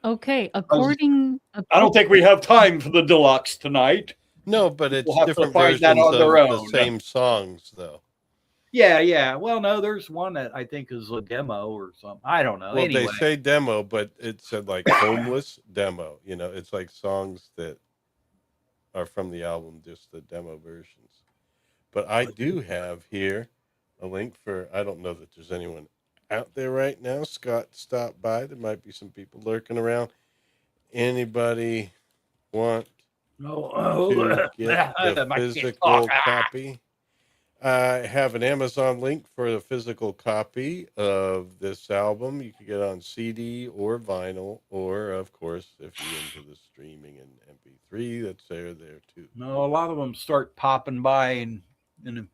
Okay, according I don't think we have time for the deluxe tonight. No, but it's we'll different versions of the same songs, though. Yeah. Well, no, there's one that I think is a demo or something. I don't know. Well, anyway. they say demo, but it said like homeless demo. It's like songs that are from the album, just the demo versions. But I do have here a link for, I don't know that there's anyone out there right now. Scott stopped by. There might be some people lurking around. Anybody want to get the physical copy? I have an Amazon link for a physical copy of this album. You can get it on CD or vinyl, or of course, if you're into the streaming and MP3, that's there too. No, a lot of them start popping by and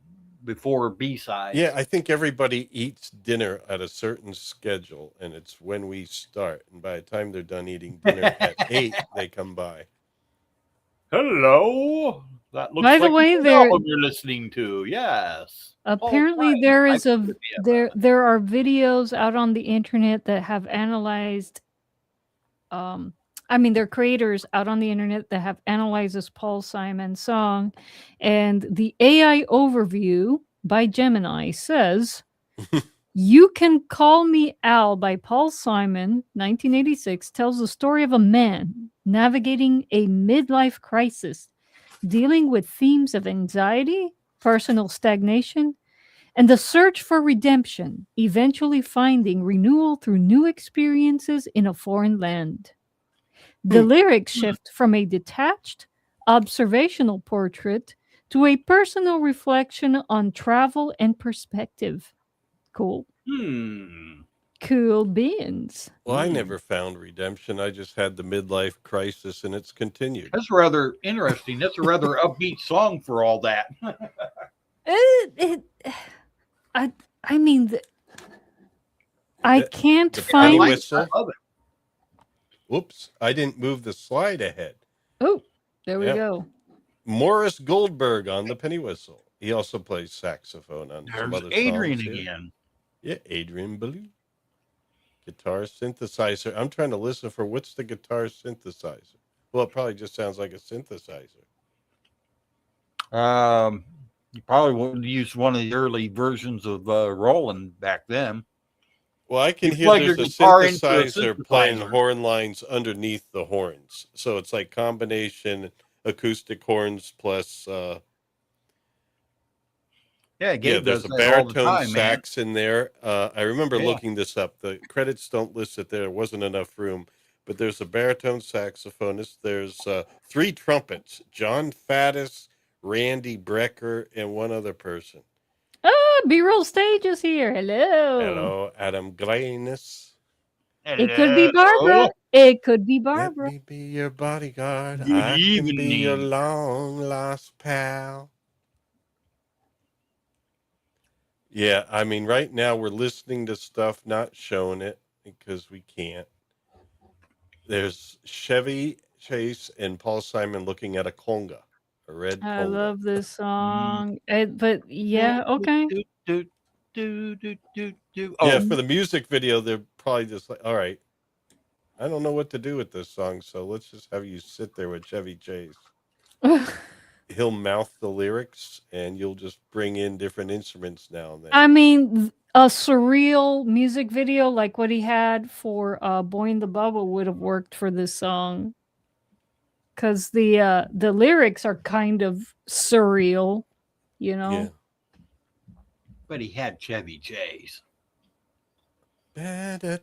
before B Yeah, sides. I think everybody eats dinner at a certain schedule, and it's when we start. And by the time they're done eating dinner at 8, they come by. Hello. That looks By the like way, the there album you're listening to. Yes. Paul apparently Simon. there I is a figured the there are videos out on the internet that have analyzed I mean, there are creators out on the internet that have analyzed this Paul Simon song, and the AI overview by Gemini says, "You Can Call Me Al" by Paul Simon, 1986, tells the story of a man navigating a midlife crisis, dealing with themes of anxiety, personal stagnation, and the search for redemption, eventually finding renewal through new experiences in a foreign land. The lyrics shift from a detached, observational portrait to a personal reflection on travel and perspective. Cool. Cool beans. Well, I never found redemption. I just had the midlife crisis, and it's continued. That's rather interesting. That's a rather upbeat song for all that. I mean, I The- can't the find. penny like whistle. I love it. Whoops, I didn't move the slide ahead. Oh, there we Yep. go. Morris Goldberg on the penny whistle. He also plays saxophone on some There's other Adrian songs here. again. Yeah, Adrian Ballou. Guitar synthesizer. I'm trying to listen for what's the guitar synthesizer. Well, it probably just sounds like a synthesizer. You probably would use one of the early versions of Roland back then. Well, I can You hear plug there's your a guitar into a synthesizer playing synthesizer. horn lines underneath the horns. So it's like combination acoustic horns plus Yeah, Gabe there's does a that all the baritone time, man. sax in there. I remember Yeah. looking this up. The credits don't list it there. There wasn't enough room. But there's a baritone saxophonist. There's 3 trumpets, John Faddis, Randy Brecker, and one other person. B-roll stage is here. Hello. Hello, Adam Granus. It could be Barbara. It could be Let Barbara. me be your bodyguard. Good I can be your evening. long lost pal. Yeah, I mean, right now we're listening to stuff, not showing it because we can't. There's Chevy Chase and Paul Simon looking at a conga, a red I conga. love this song. But yeah, okay. Yeah, for the music video, they're probably just like, all right, I don't know what to do with this song, so let's just have you sit there with Chevy Chase. He'll mouth the lyrics, and you'll just bring in different instruments now and then. I mean, a surreal music video like what he had for Boy in the Bubble would have worked for this song. Because the lyrics are kind of surreal, you know? Yeah. But he had Chevy Chase. You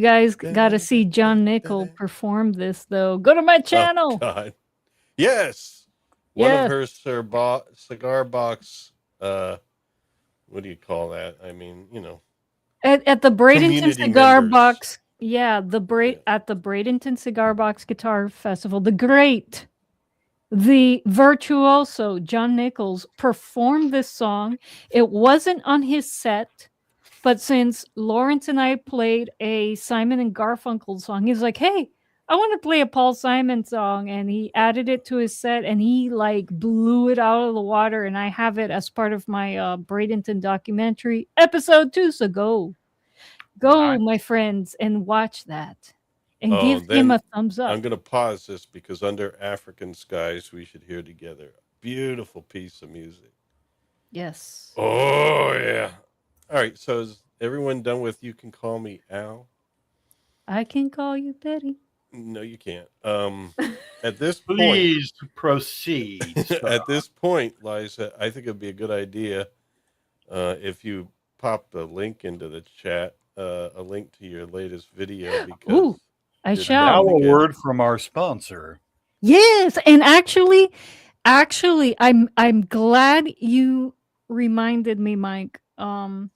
guys got to see John Nickel perform this, though. Go to my channel. Oh, God. Yes. One of her cigar box, what do you call that? I mean, you know. At the Bradenton Community Cigar members. Box. Yeah, at the Bradenton Cigar Box Guitar Festival, the virtuoso John Nichols performed this song. It wasn't on his set, but since Lawrence and I played a Simon and Garfunkel song, he's like, hey, I want to play a Paul Simon song. And he added it to his set and he like blew it out of the water. And I have it as part of my Bradenton documentary, episode 2. So go, Nice. my friends, and watch that. And Oh, give then him a thumbs up. I'm going to pause this because Under African Skies, we should hear together. Beautiful piece of music. Yes. Oh, yeah. All right. So is everyone done with You Can Call Me Al? I can call you Betty. No, you can't. At this point, Please proceed. at this point, Liza, I think it'd be a good idea if you pop the link into the chat, a link to your latest video, because Ooh, I Did shall. Now that- a word from our sponsor. Yes, and actually, I'm glad you reminded me, Mike. I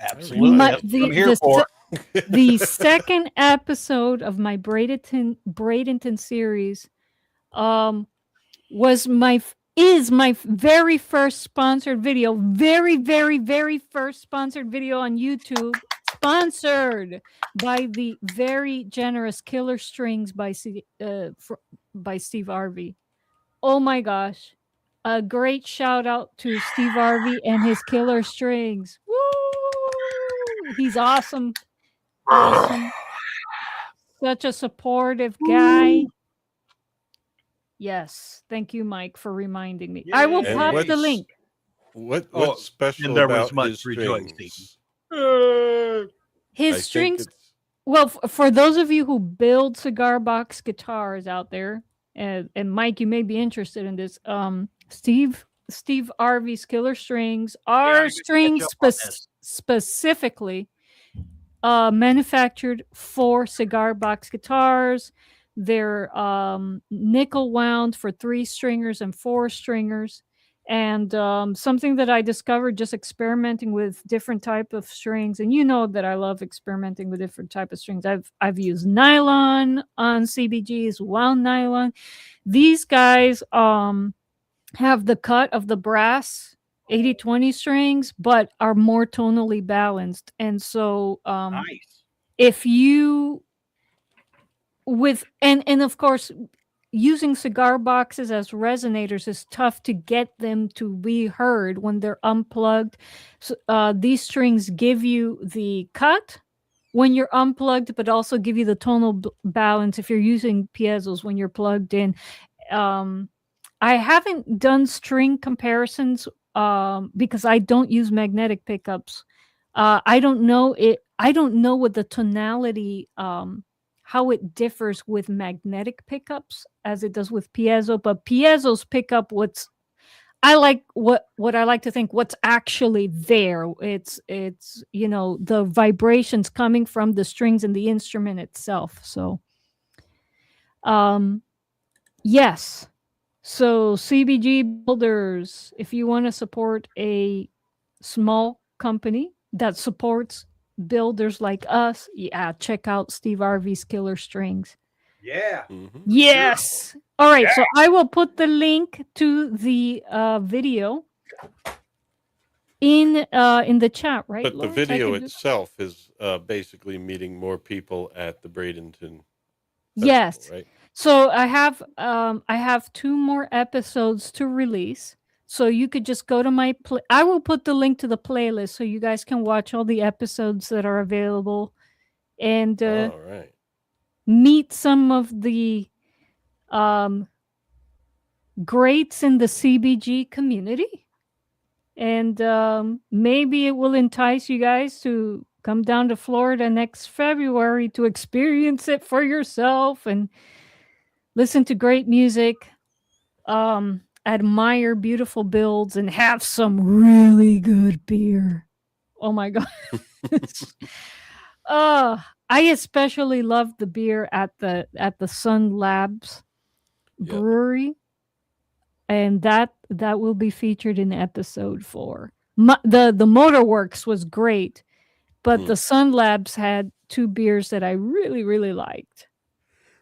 Absolutely. My That's reminded what I'm you. here for. the second episode of my Bradenton series, um, was is my very first sponsored video, very first sponsored video on YouTube, sponsored by the very generous Killer Strings by Steve Harvey. Oh my gosh. A great shout out to Steve Harvey and his Killer Strings. Woo! He's awesome. Awesome. Such a supportive guy. Yes. Thank you, Mike, for reminding me. I will And pop Yay. the link. what's Oh, special and there was about much his rejoicing. strings? His I think strings. it's Well, for those of you who build cigar box guitars out there, and Mike, you may be interested in this. Steve Harvey's Killer Strings Yeah, I are gotta catch strings up on this. specifically manufactured for cigar box guitars. They're nickel wound for 3 stringers and 4 stringers. And something that I discovered just experimenting with different type of strings, and you know that I love experimenting with different type of strings. I've used nylon on CBGs, wound nylon. These guys have the cut of the brass 80/20 strings, but are more tonally balanced. And so Nice. if you with and of course using cigar boxes as resonators is tough to get them to be heard when they're unplugged. So, these strings give you the cut when you're unplugged, but also give you the tonal balance if you're using piezos when you're plugged in. I haven't done string comparisons because I don't use magnetic pickups. I don't know it. I don't know what the tonality, how it differs with magnetic pickups as it does with piezo. But piezos pick up what I like to think what's actually there. It's the vibrations coming from the strings and the instrument itself. So, um, yes. So CBG builders, if you want to support a small company that supports builders like us, yeah, check out Steve Harvey's Killer Strings. Yeah. mhm. Yes. All right. Yeah. So I will put the link to the video in the chat, right? But the Lawrence? I video could do- itself is basically meeting more people at the Bradenton Yes. Festival, right? So I have 2 more episodes to release. So you could just go to my I will put the link to the playlist so you guys can watch all the episodes that are available and All right. meet some of the greats in the CBG community. And maybe it will entice you guys to come down to Florida next February to experience it for yourself and listen to great music, admire beautiful builds, and have some really good beer. Oh my god. I especially love the beer at the Sun Labs Yep. brewery, and that will be featured in episode 4. The Motorworks was great, but the Sun Labs had 2 beers that I really, really liked.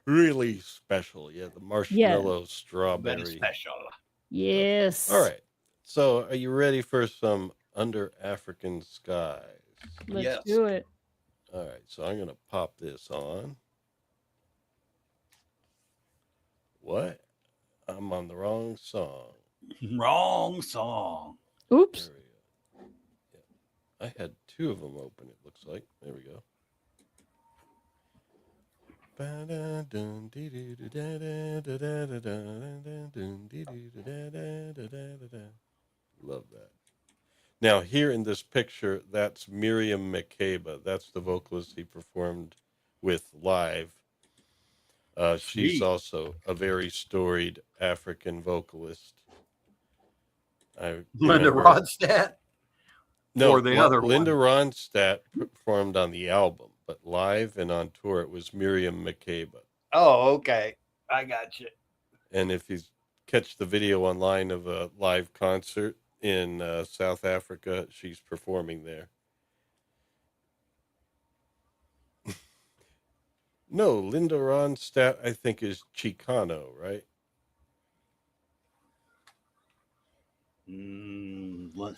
Really special. Yeah, the marshmallow Very strawberry. special. Yes. All right. So, are you ready for some Under African Skies? Let's Yes. do it. All right. So, I'm going to pop this on. What? I'm on the wrong song. Wrong song. Oops. There we go. Yeah. I had 2 of them open, it looks like. There we go. Love that. Now, here in this picture, that's Miriam Makeba. That's the vocalist he performed with live. She's Sweet. also a very storied African vocalist. I Linda remember. Ronstadt. No, or the other Linda one. Ronstadt performed on the album, but live and on tour it was Miriam Makeba. Oh, okay. I got you. And if you catch the video online of a live concert in South Africa, she's performing there. No, Linda Ronstadt, I think, is Chicano, right?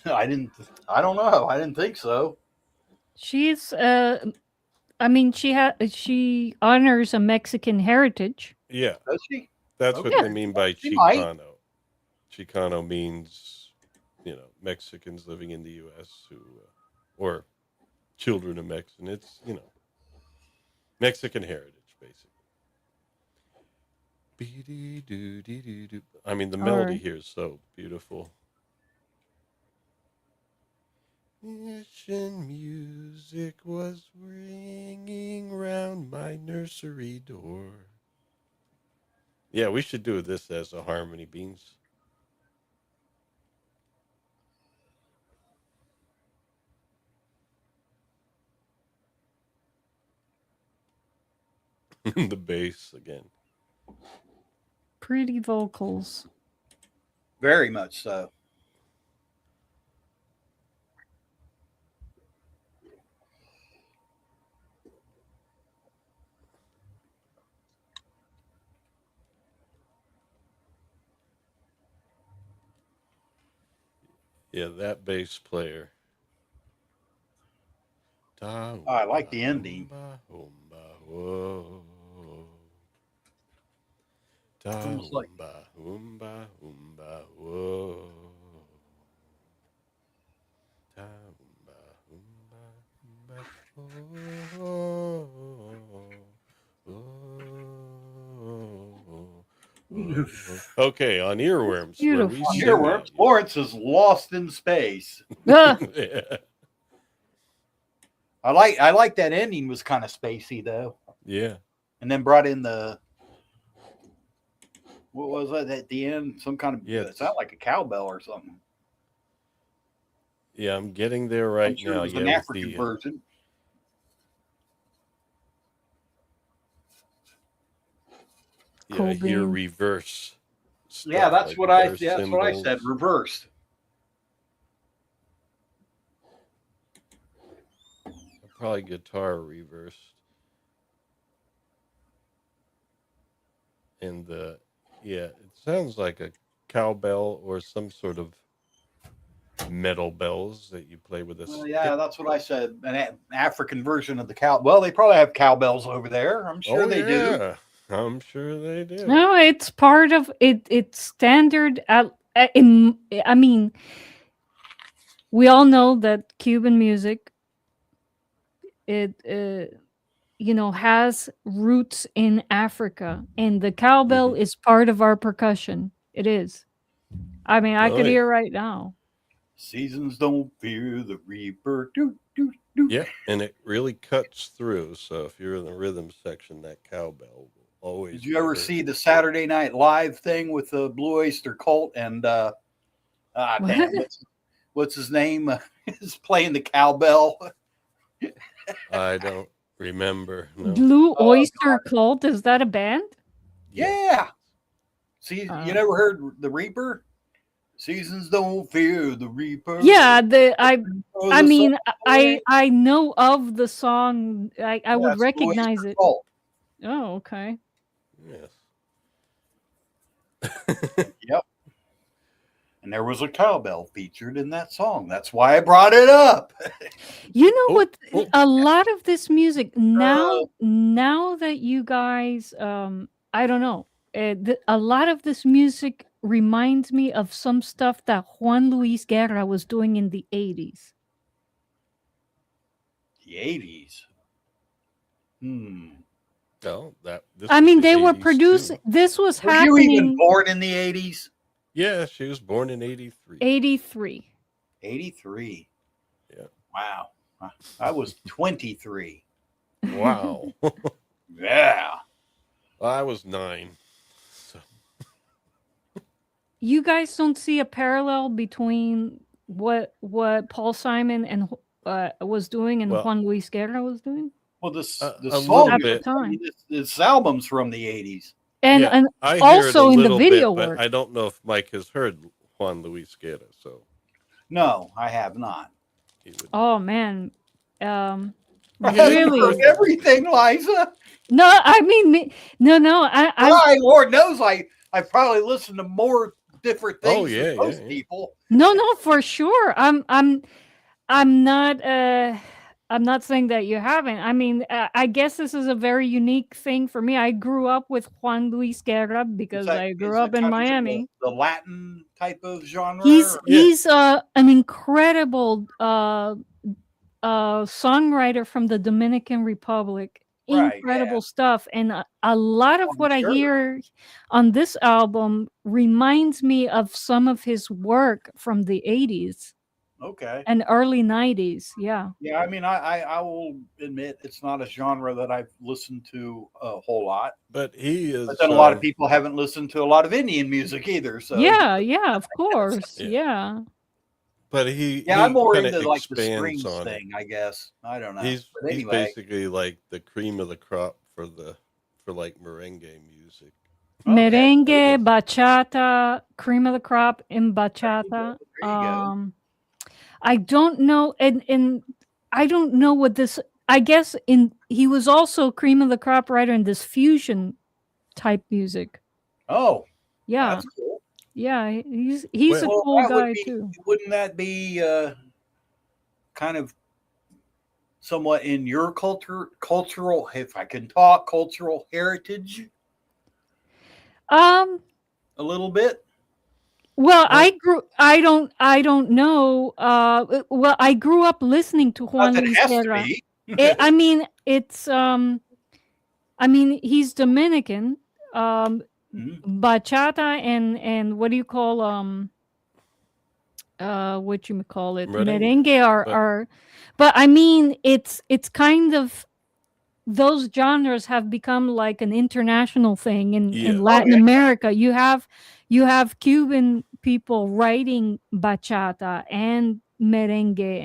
I don't know. I didn't think so. She's I mean, she honors a Mexican heritage. Yeah, Does she? that's what Okay. they mean by She might. Chicano. Chicano means, Mexicans living in the U.S. who, or children of Mexican. It's, Mexican heritage, basically. Be-dee-doo-dee-doo-doo. I mean, the melody Alright. here is so beautiful. Mission music was ringing round my nursery door. Yeah, we should do this as a harmony, Beans. The bass again. Pretty vocals. Very much so. Yeah, that bass player. Oh, I like the ending. Whoa. Almost like- Whoa. Okay, on earworms. Where we Beautiful. sing Earworms. that. Lawrence is lost in space. Ah, Yeah. I like that ending was kind of spacey though, Yeah. and then brought in the what was that at the end? Some kind of it sounded like a cowbell or something. Yeah, I'm getting there right I'm sure now. it was Yeah, an with African the, version. yeah, I hear Cobain. reverse. Yeah, stuff, that's like what I. reverse Yeah, that's what I said. cymbals. Reversed. Probably guitar reversed. And yeah, it sounds like a cowbell or some sort of metal bells that you play with a Well, stick. yeah, that's what I said. An African version of the cow. Well, they probably have cowbells over there. I'm sure they do. Yeah, I'm sure they do. no, it's part of it. It's standard. I mean, we all know that Cuban music, it has roots in Africa, and the cowbell Mhm. is part of our percussion. It is. I mean, I Oh, could yeah. hear right now. Seasons don't fear the reaper. Doo, doo, doo. Yeah, and it really cuts through. So if you're in the rhythm section, that cowbell will always. Did you be ever heard. see the Saturday Night Live thing with the Blue Oyster Cult and damn, what's his name is playing the cowbell? I don't remember. No. Blue Oyster Cult, is that a band? Yeah. See, Oh. you never heard the Reaper? Seasons don't fear the Reaper. Yeah, Oh, I the mean, song. I know of the song. I Yeah, would it's Blue recognize Oyster it. Cult. Oh, okay. Yes. Yep. And there was a cowbell featured in that song. That's why I brought it up. You know Oh, what? oh. A lot of this music now that you guys, I don't know, a lot of this music reminds me of some stuff that Juan Luis Guerra was doing in the 80s. The 80s. No, this I was mean, the they were 80s producing. too. This was Were you even happening born in the 80s? Yeah, she was born in 83. 83. 83. Yeah. Wow. I was 23. Wow. Yeah. I was 9. So You guys don't see a parallel between what Paul Simon and was doing and Well- Juan Luis Guerra was doing? Well, a the little song At bit. the time. this album's from the 80s. and Yeah, and I hear it a also in the little video bit, but work. I don't know if Mike has heard Juan Luis Guerra, so No, I have not. he would know. Oh man, I Yeah, haven't you've heard really. heard. everything, Liza. No, I mean, no. I Right, Lord knows I probably listen to more different Oh things than yeah, yeah, most yeah. people. no, for sure. I'm not. I'm not saying that you haven't. I mean, I guess this is a very unique thing for me. I grew up with Juan Luis Guerra because I grew Is up that in kind of in Miami. the Latin type of He's genre? Yeah, he's an incredible songwriter from the Dominican Republic. Right, yeah. Incredible stuff. And a lot of Oh, I'm what I sure. hear on this album reminds me of some of his work from the 80s Okay. and early 90s. Yeah. Yeah, I mean, I will admit it's not a genre that I've listened to a whole lot. but he But is. then a lot of people haven't listened to a lot of Indian music either. So Yeah, of course. Yeah, Yeah. but he yeah, I'm he more kind of into like the expands strings on it. thing, I guess. I don't know. But He's anyway, basically like the cream of the crop for like merengue music. okay. Merengue, bachata, cream of the crop in bachata. There you go. I don't know, and I don't know what this. I guess he was also cream of the crop writer in this fusion type music. Oh, Yeah, that's cool. yeah, he's a Well, cool that would guy be, too. wouldn't that be kind of somewhat in your cultural, if I can talk, cultural heritage Um, a little bit? well, well, I don't know. Well, I grew up listening to Not Juan that it Luis has to Guerra. be. I mean, I mean, he's Dominican. Um, Mhm. bachata and what do you call what you call it, merengue, merengue but but I mean it's kind of those genres have become like an international thing in yeah, Oh Latin yeah. America. You have Cuban people writing bachata and merengue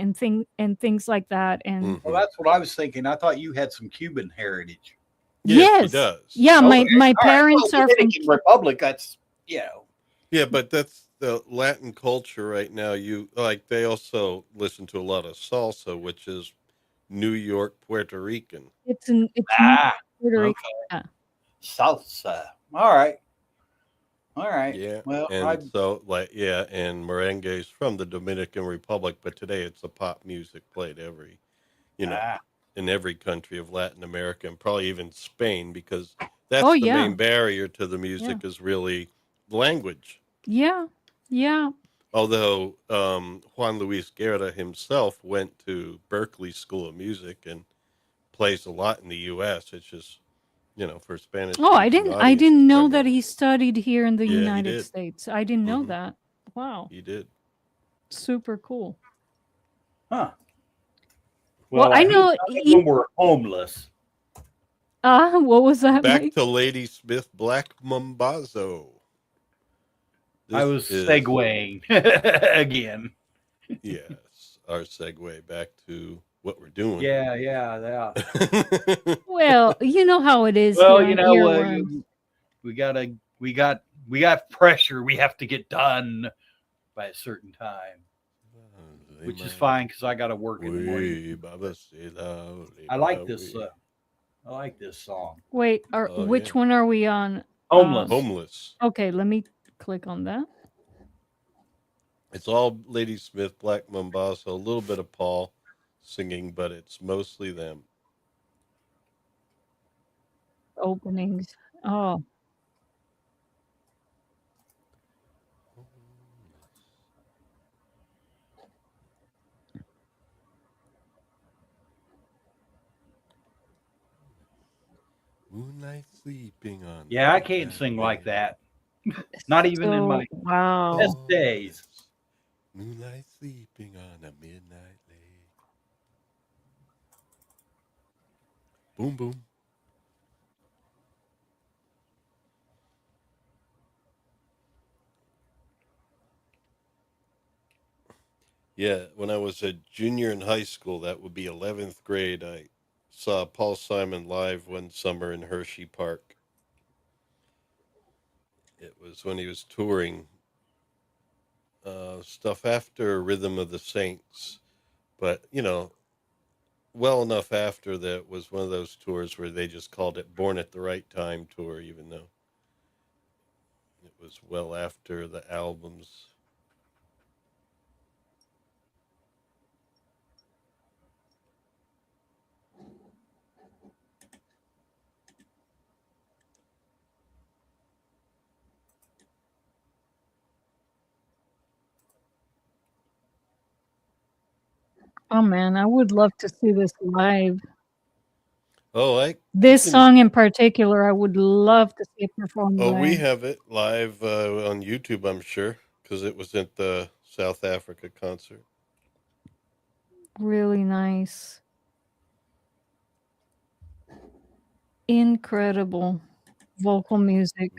and things like that. And Well, hmm that's what I was thinking. I thought you had some Cuban heritage. yes, he yes, does. yeah, Okay. my All right. Well, parents are from Dominican Republic, that's, you know. Yeah, but that's the Latin culture right now. You like they also listen to a lot of salsa, which is New York, Puerto Rican. it's Ah, Puerto Rico. okay. Yeah. Salsa. All right. All right. Yeah, Well, and so like yeah, and merengue is from the Dominican Republic, but today it's a pop music played every, you know, ah, in every country of Latin America and probably even Spain because Oh that's the yeah. main barrier to the Yeah. music is really language. Yeah. Yeah. Although Juan Luis Guerra himself went to Berkeley School of Music and plays a lot in the U.S. It's just for Spanish Oh, speaking I audiences didn't know that primarily. he studied here in the Yeah, he United did. States. I didn't know hmm that. Wow. He did. Super cool. huh. Well, Well, I I hope know none of them were homeless. what was that, Back Mike? to Lady Smith Black Mambazo. I This was is segueing again. yes, our segue back to what we're doing. Yeah. Well, you know how it is Well, here you on know, Earworms. we got pressure. We have to get done by a certain time, which is fine because I got to work in the morning. I like this. I like this song. Wait, Oh yeah, which one are we on? Homeless. homeless. Okay, let me click on that. It's all Lady Smith, Black Mambazo, a little bit of Paul singing, but it's mostly them. Openings. Oh, Moonlight sleeping on. Yeah, I can't sing like that. Not even in my wow. best days. Moonlight sleeping on a midnight lake. Boom, boom. Yeah, when I was a junior in high school, that would be 11th grade, I saw Paul Simon live one summer in Hershey Park. It was when he was touring stuff after Rhythm of the Saints, but well enough after that was one of those tours where they just called it Born at the Right Time tour, even though it was well after the albums. Oh man, I would love to see this live. Oh, you This can. song in particular, I would love to see it performed Oh, we live. have it live on YouTube, I'm sure, because it was at the South Africa concert. Really nice. Incredible vocal music.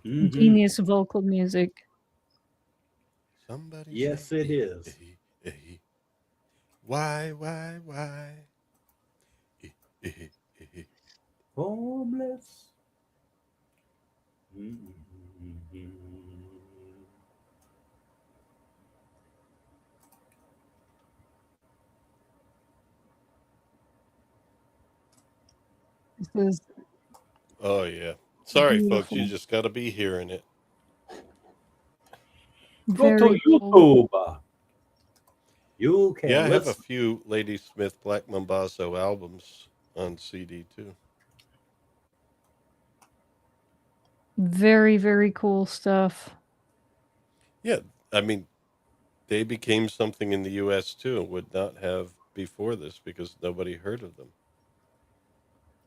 Mhm. Genius vocal music. Somebody say, Yes, it is. why? Homeless. This is Oh yeah. Sorry, folks. You beautiful. just got to be hearing it. Go to Very cool. YouTube. You Yeah, can I have a listen. few Ladysmith Black Mambazo albums on CD too. Very, very cool stuff. Yeah, I mean, they became something in the U.S. too, and would not have before this because nobody heard of them.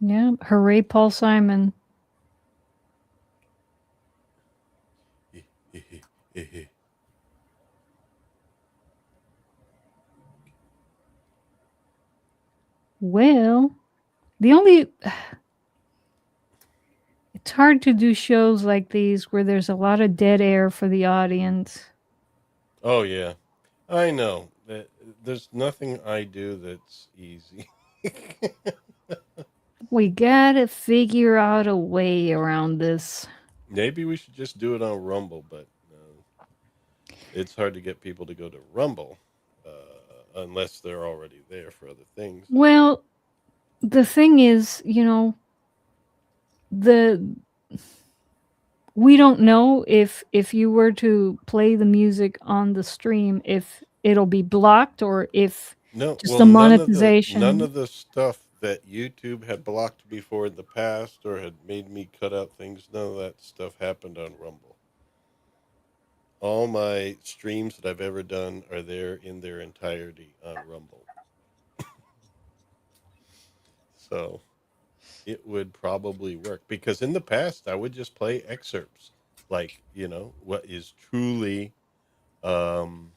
Yeah. Hooray, Paul Simon. Well, the only it's hard to do shows like these where there's a lot of dead air for the audience. Oh yeah, I know. There's nothing I do that's easy. We gotta figure out a way around this. Maybe we should just do it on Rumble, but it's hard to get people to go to Rumble unless they're already there for other things. Well, the thing is, the we don't know if you were to play the music on the stream if it'll be blocked or if No, just well, the none monetization. of the stuff that YouTube had blocked before in the past or had made me cut out things, none of that stuff happened on Rumble. All my streams that I've ever done are there in their entirety on Rumble. So it would probably work because in the past I would just play excerpts like, what is truly um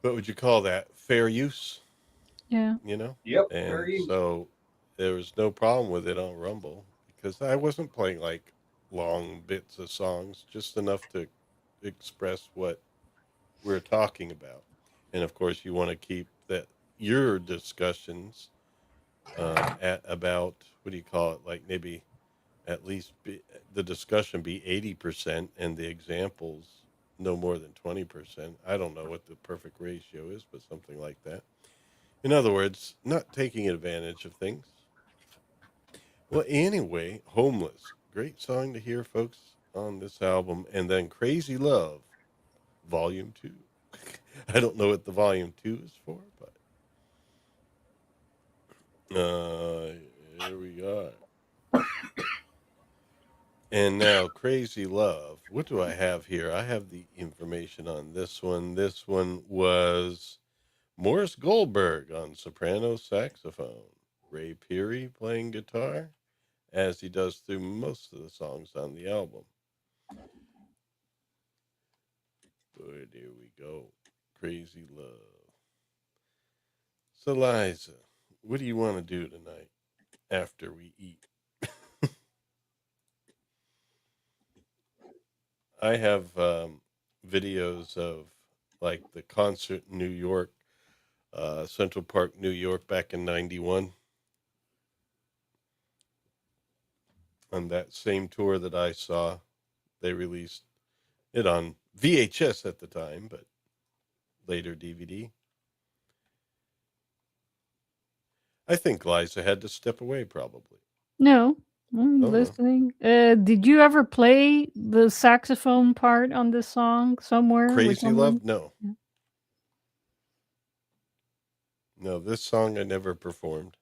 what would you call that? Fair use, Yeah. Yep, And very. so there was no problem with it on Rumble because I wasn't playing like long bits of songs, just enough to express what we're talking about. And of course, you want to keep that your discussions at about what do you call it? Like maybe at least the discussion be 80% and the examples no more than 20%. I don't know what the perfect ratio is, but something like that. In other words, not taking advantage of things. Well, anyway, Homeless. Great song to hear, folks, on this album. And then Crazy Love, Volume 2. I don't know what the Volume 2 is for, but here we are. And now Crazy Love. What do I have here? I have the information on this one. This one was Morris Goldberg on soprano saxophone, Ray Peary playing guitar, as he does through most of the songs on the album. But here we go. Crazy Love. So, Liza, what do you want to do tonight after we eat? I have videos of like the concert in New York, Central Park, New York, back in '91. on that same tour that I saw. They released it on VHS at the time, but later DVD. I think Liza had to step away probably. No, I'm Oh, no. listening. Did you ever play the saxophone part on this song somewhere with Crazy someone? Love? No. Yeah. No, this song I never performed.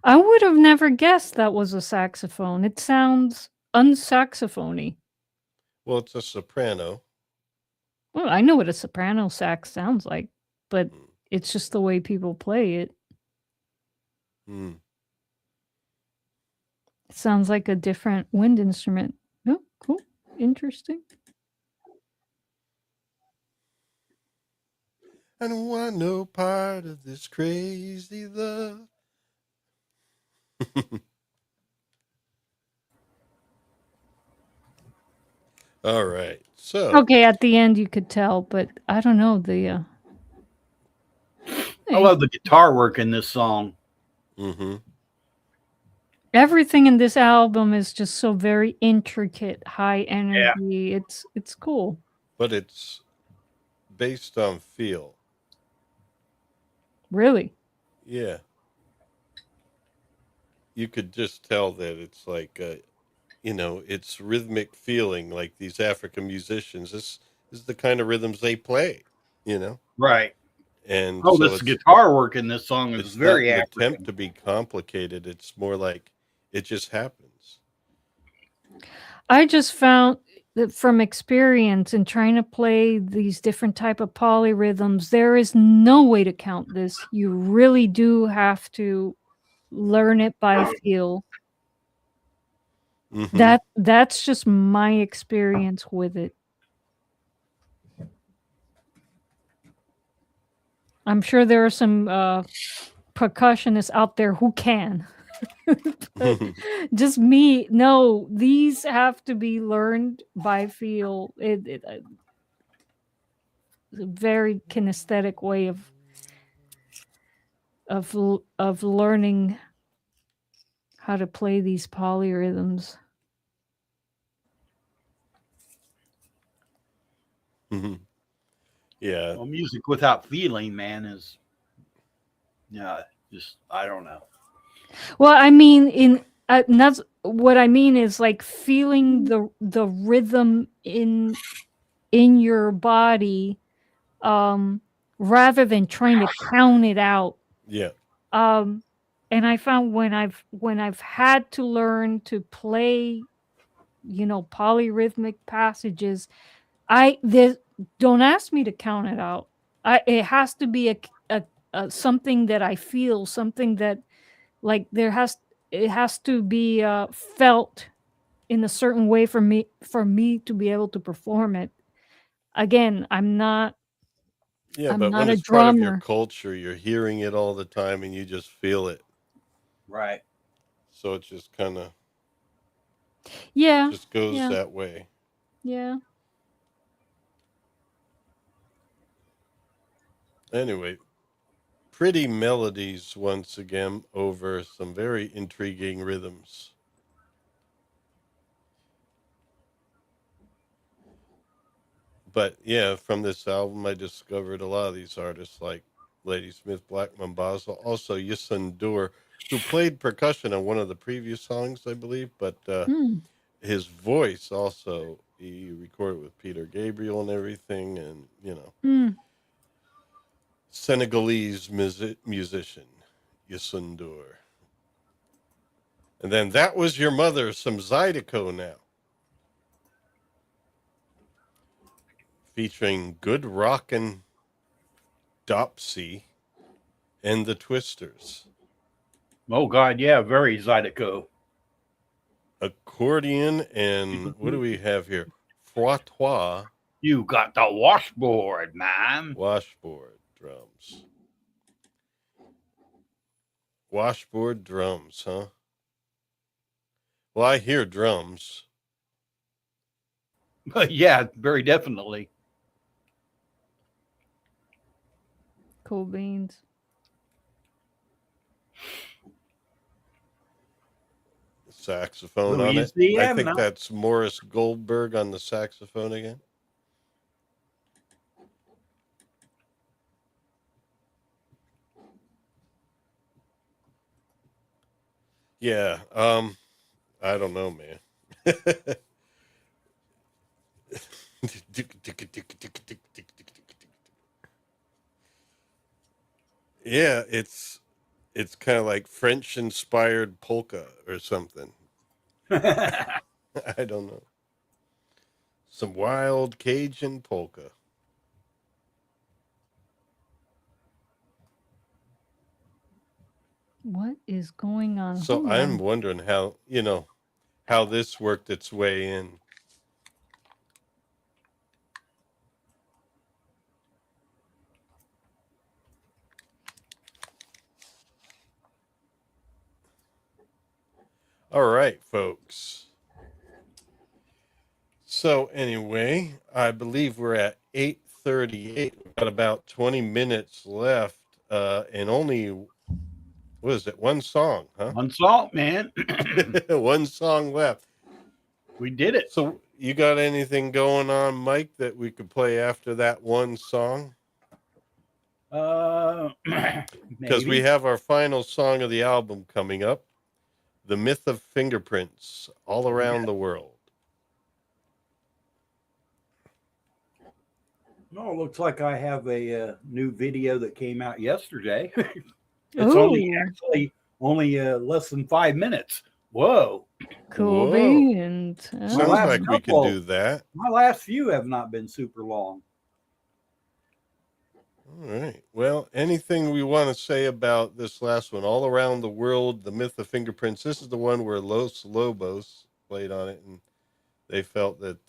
I would have never guessed that was a saxophone. It sounds unsaxophony. Well, it's a soprano. Well, I know what a soprano sax sounds like, but Mm. it's just the way people play it. Mm. It sounds like a different wind instrument. Oh, cool. Interesting. I don't want no part of this crazy love. All right. So, Okay, at the end you could tell, but I don't know the I love the guitar work in this song. mm-hmm. everything in this album is just so very intricate, high energy. It's cool. But it's based on feel. Really. Yeah. You could just tell that it's like, it's rhythmic feeling like these African musicians. This is the kind of rhythms they play, you know? Right. And Oh, so this guitar work in this song is it's not very an attempt African. to be complicated. It's more like it just happens. I just found that from experience in trying to play these different type of polyrhythms, there is no way to count this. You really do have to learn it by feel. Mm-hmm. That's just my experience with it. I'm sure there are some percussionists out there who can. But just me, no, these have to be learned by feel. It's a very kinesthetic way of learning how to play these polyrhythms. Yeah. Well, music without feeling, man, is just I don't know. Well, I mean, and that's what I mean is like feeling the rhythm in your body, rather than trying to count it out. Yeah. And I found when I've had to learn to play, polyrhythmic passages, don't ask me to count it out. It has to be a something that I feel, something that like it has to be felt in a certain way for me to be able to perform it. Again, Yeah, I'm but not when a it's part of your drummer. culture, you're hearing it all the time and you just feel it. Right. So it just kind of Yeah, just goes yeah, that way. yeah. Anyway, pretty melodies once again over some very intriguing rhythms. But yeah, from this album, I discovered a lot of these artists like Ladysmith Black Mambazo, also Yusundur, who played percussion on one of the previous songs, I believe. But Mm, his voice also, he recorded with Peter Gabriel and everything, and mm. Senegalese musician Yusundur. And then That Was Your Mother, some Zydeco now, featuring Good Rockin' Dopsy and the Twisters. Oh God, yeah, very Zydeco. Accordion, and what do we have here? Frottois You got the washboard, man. washboard drums. Washboard drums, huh? Well, I hear drums. Yeah, very definitely. Cool beans. saxophone on it. I think Louisiana. that's Morris Goldberg on the saxophone again. Yeah, I don't know, man. Yeah, it's kind of like French inspired polka or something. I don't know. Some wild Cajun polka. What is going on? So Hold I'm on. wondering how, how this worked its way in. All right, folks. So anyway, I believe we're at 8:38. We've got about 20 minutes left, and only, what is it? One song, huh? One salt, man. One song left. We did it. So you got anything going on, Mike, that we could play after that one song? Because we Maybe. have our final song of the album coming up, "The Myth of Fingerprints," all around the world. No, it looks like I have a new video that came out yesterday. It's only Ooh, actually only less than 5 minutes. Whoa. cool Whoa. beans. Sounds last like we can couple- do that. My last few have not been super long. All right. Well, anything we want to say about this last one, all around the world, "The Myth of Fingerprints"? This is the one where Los Lobos played on it, and they felt that,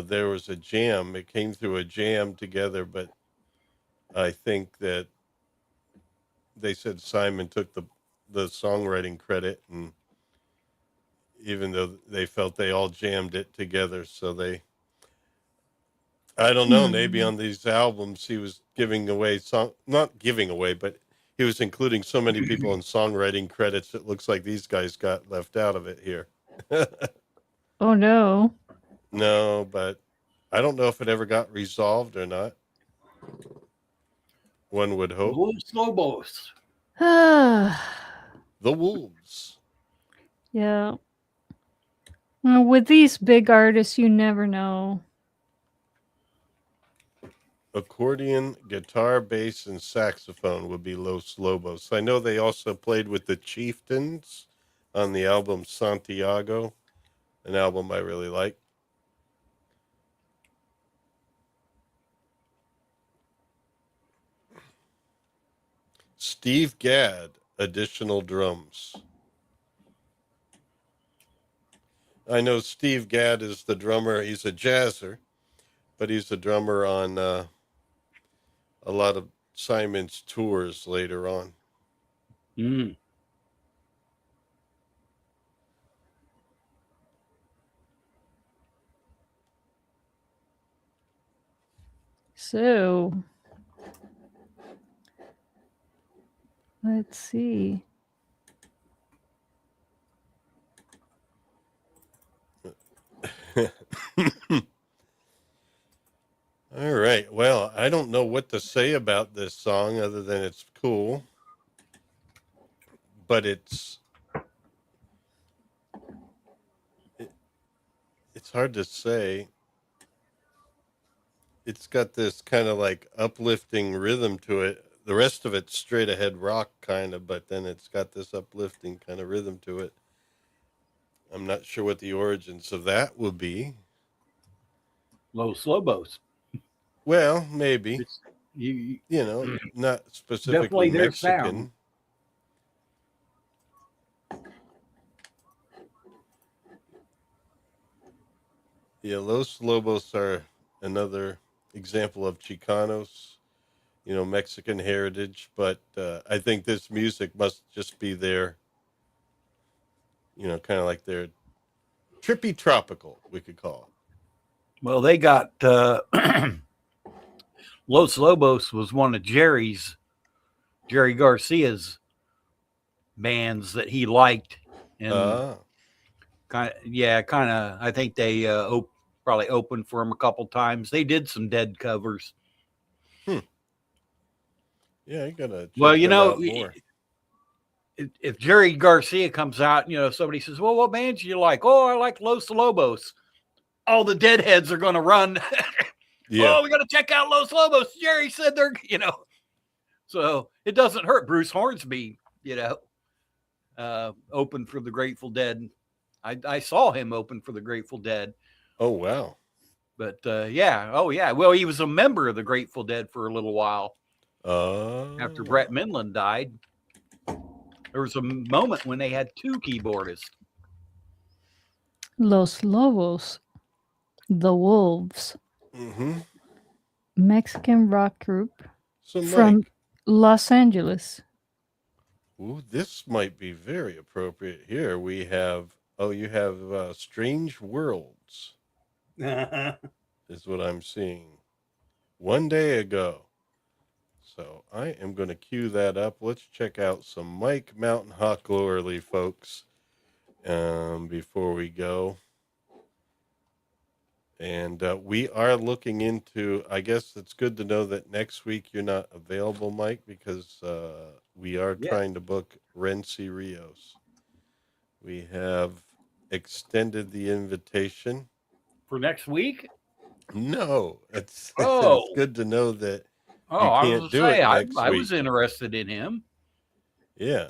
there was a jam. It came through a jam together, but I think that they said Simon took the songwriting credit, and even though they felt they all jammed it together, so I don't know, maybe on these albums he was giving away not giving away, but he was including so many people in songwriting credits. It looks like these guys got left out of it here. Oh no. No, but I don't know if it ever got resolved or not. One would hope. Los Lobos. The Wolves. Yeah. Well, with these big artists, you never know. Accordion, guitar, bass, and saxophone would be Los Lobos. I know they also played with the Chieftains on the album Santiago, an album I really like. Steve Gadd, additional drums. I know Steve Gadd is the drummer. He's a jazzer, but he's the drummer on a lot of Simon's tours later on. Mm. So, let's see. All right. Well, I don't know what to say about this song other than it's cool, but it's hard to say. It's got this kind of like uplifting rhythm to it. The rest of it's straight ahead rock kind of, but then it's got this uplifting kind of rhythm to it. I'm not sure what the origins of that will be. Los Lobos. Well, maybe. It's, you Not specifically Definitely their Mexican. sound. Yeah, Los Lobos are another example of Chicanos, Mexican heritage. But I think this music must just be their, kind of like their trippy tropical, we could call it. Well, they got Los Lobos was one of Jerry Garcia's bands that he liked, and Ah, kind of. I think they probably opened for him a couple times. They did some Dead covers. yeah, you gotta Well, check them out more. if Jerry Garcia comes out, somebody says, "Well, what bands do you like?" "Oh, I like Los Lobos." All the Deadheads are going to run. Yeah. Oh, we got to check out Los Lobos. Jerry said they're, So it doesn't hurt. Bruce Hornsby, open for the Grateful Dead. I saw him open for the Grateful Dead. Oh, wow. But yeah. Oh, yeah. Well, he was a member of the Grateful Dead for a little while after Brett Mendlin died. There was a moment when they had two keyboardists. Los Lobos, the Wolves, Mm-hmm. Mexican rock group So, from Mike, Los Angeles. ooh, this might be very appropriate here. We have, you have Strange Worlds, is what I'm seeing. One day ago. So I am going to cue that up. Let's check out some Mike Mountain Hawk Lowerly, folks, before we go. And we are looking into, I guess it's good to know that next week you're not available, Mike, because we are trying to book Renzi Rios. We have extended the invitation. For next week? No, it's, Oh. it's good to know that Oh, you I can't was do say, it next I week. was interested in him. Yeah.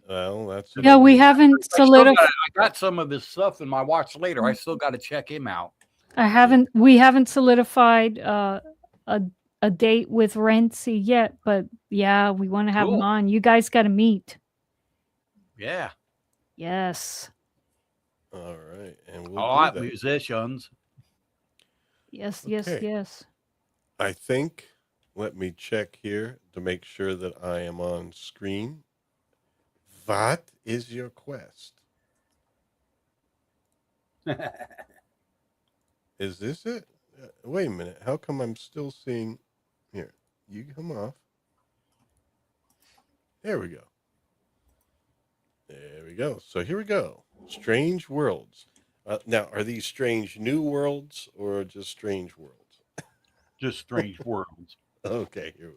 Well, that's Yeah, we haven't solidified. I got some of his stuff in my watch later. I still got to check him out. We haven't solidified a date with Renzi yet, but yeah, we want to have him Cool. on. You guys got to meet. Yeah. Yes. All right, and A we'll lot do that. musicians. Yes, Okay. yes. I think, let me check here to make sure that I am on screen. What is your quest? Is this it? Wait a minute. How come I'm still seeing... Here, you come off. There we go. There we go. So here we go. Strange Worlds. Now, are these strange new worlds or just strange worlds? Just strange worlds. Okay, here we go.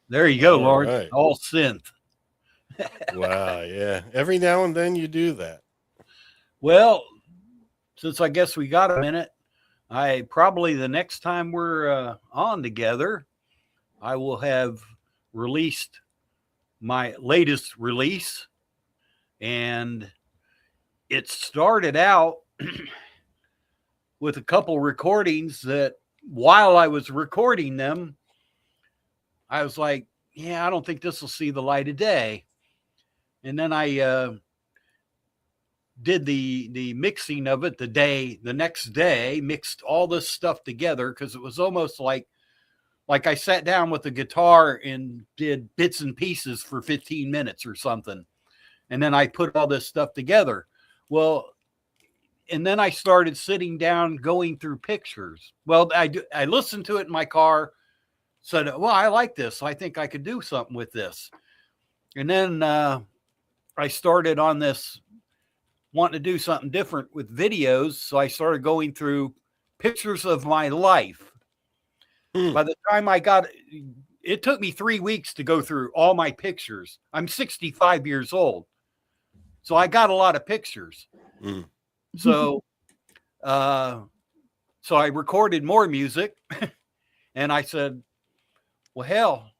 There you go, All Lawrence. right. All synth. Wow. Yeah. Every now and then you do that. Well, since I guess we got a minute, I probably the next time we're on together, I will have released my latest release. And it started out with a couple recordings that while I was recording them, I was like, yeah, I don't think this will see the light of day. And then I did the mixing of it the next day, mixed all this stuff together because it was almost like I sat down with the guitar and did bits and pieces for 15 minutes or something. And then I put all this stuff together. Well, and then I started sitting down going through pictures. Well, I listened to it in my car, said, well, I like this. I think I could do something with this. And then I started on this wanting to do something different with videos. So I started going through pictures of my life. By the time it took me 3 weeks to go through all my pictures. I'm 65 years old. So I got a lot of pictures. So I recorded more music and I said, well, hell,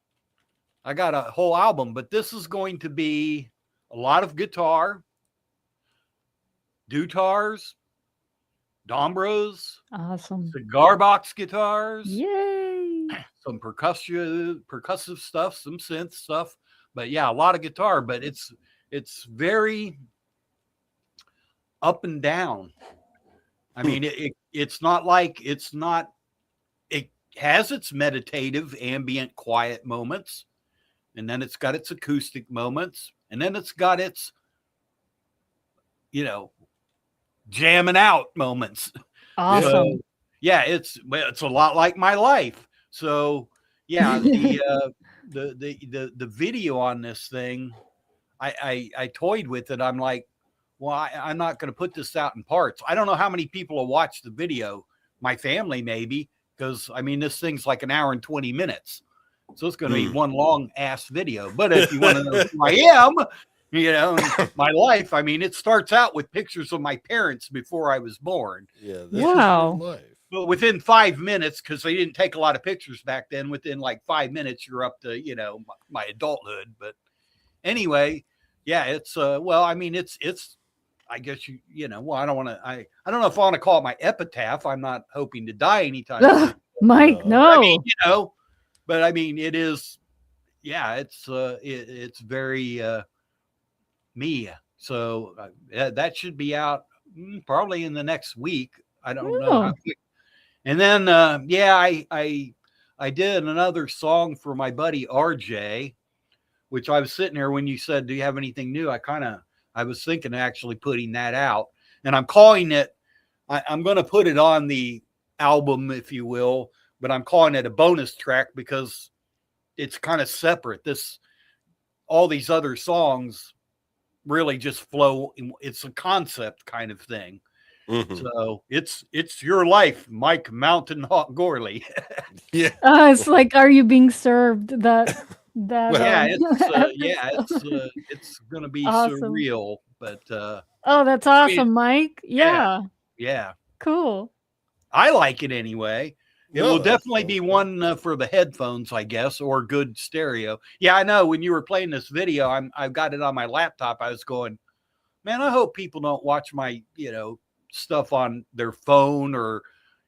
I got a whole album, but this is going to be a lot of guitar, dutars, Dombros, Awesome. cigar box guitars, Yay. some percussive stuff, some synth stuff. But yeah, a lot of guitar, but it's very up and down. I mean, it has its meditative, ambient, quiet moments, and then it's got its acoustic moments, and then it's got its, jamming out moments. Awesome. So, yeah, it's a lot like my life. So yeah, the video on this thing, I toyed with it. I'm like, well, I'm not going to put this out in parts. I don't know how many people will watch the video. My family, maybe, because I mean, this thing's like an hour and 20 minutes. So it's going to be one long ass video. But if you want to know who I am, my life, I mean, it starts out with pictures of my parents before I was born. Yeah. Wow. Life. But within 5 minutes, because they didn't take a lot of pictures back then, within like 5 minutes, you're up to, my adulthood. But anyway, yeah, it's, well, I mean, it's, I guess well, I don't know if I want to call it my epitaph. I'm not hoping to die anytime soon. Mike, no. I mean, but I mean, it is, yeah, it's very me. So that should be out probably in the next week. I don't know. How quick. And then, yeah, I did another song for my buddy RJ, which I was sitting there when you said, do you have anything new? I was thinking of actually putting that out, and I'm calling it, I'm going to put it on the album, if you will, but I'm calling it a bonus track because it's kind of separate. All these other songs really just flow. It's a concept kind of thing. Mm-hmm. So it's your life, Mike Mountain Hawk Gorley. Yeah. It's like, are you being served? Well, yeah, it's gonna be awesome. Surreal, but oh, that's awesome, Mike. Yeah, cool. I like it anyway. It will definitely be one for the headphones, I guess, or good stereo. Yeah, I know. When you were playing this video, I've got it on my laptop. I was going, man, I hope people don't watch my stuff on their phone or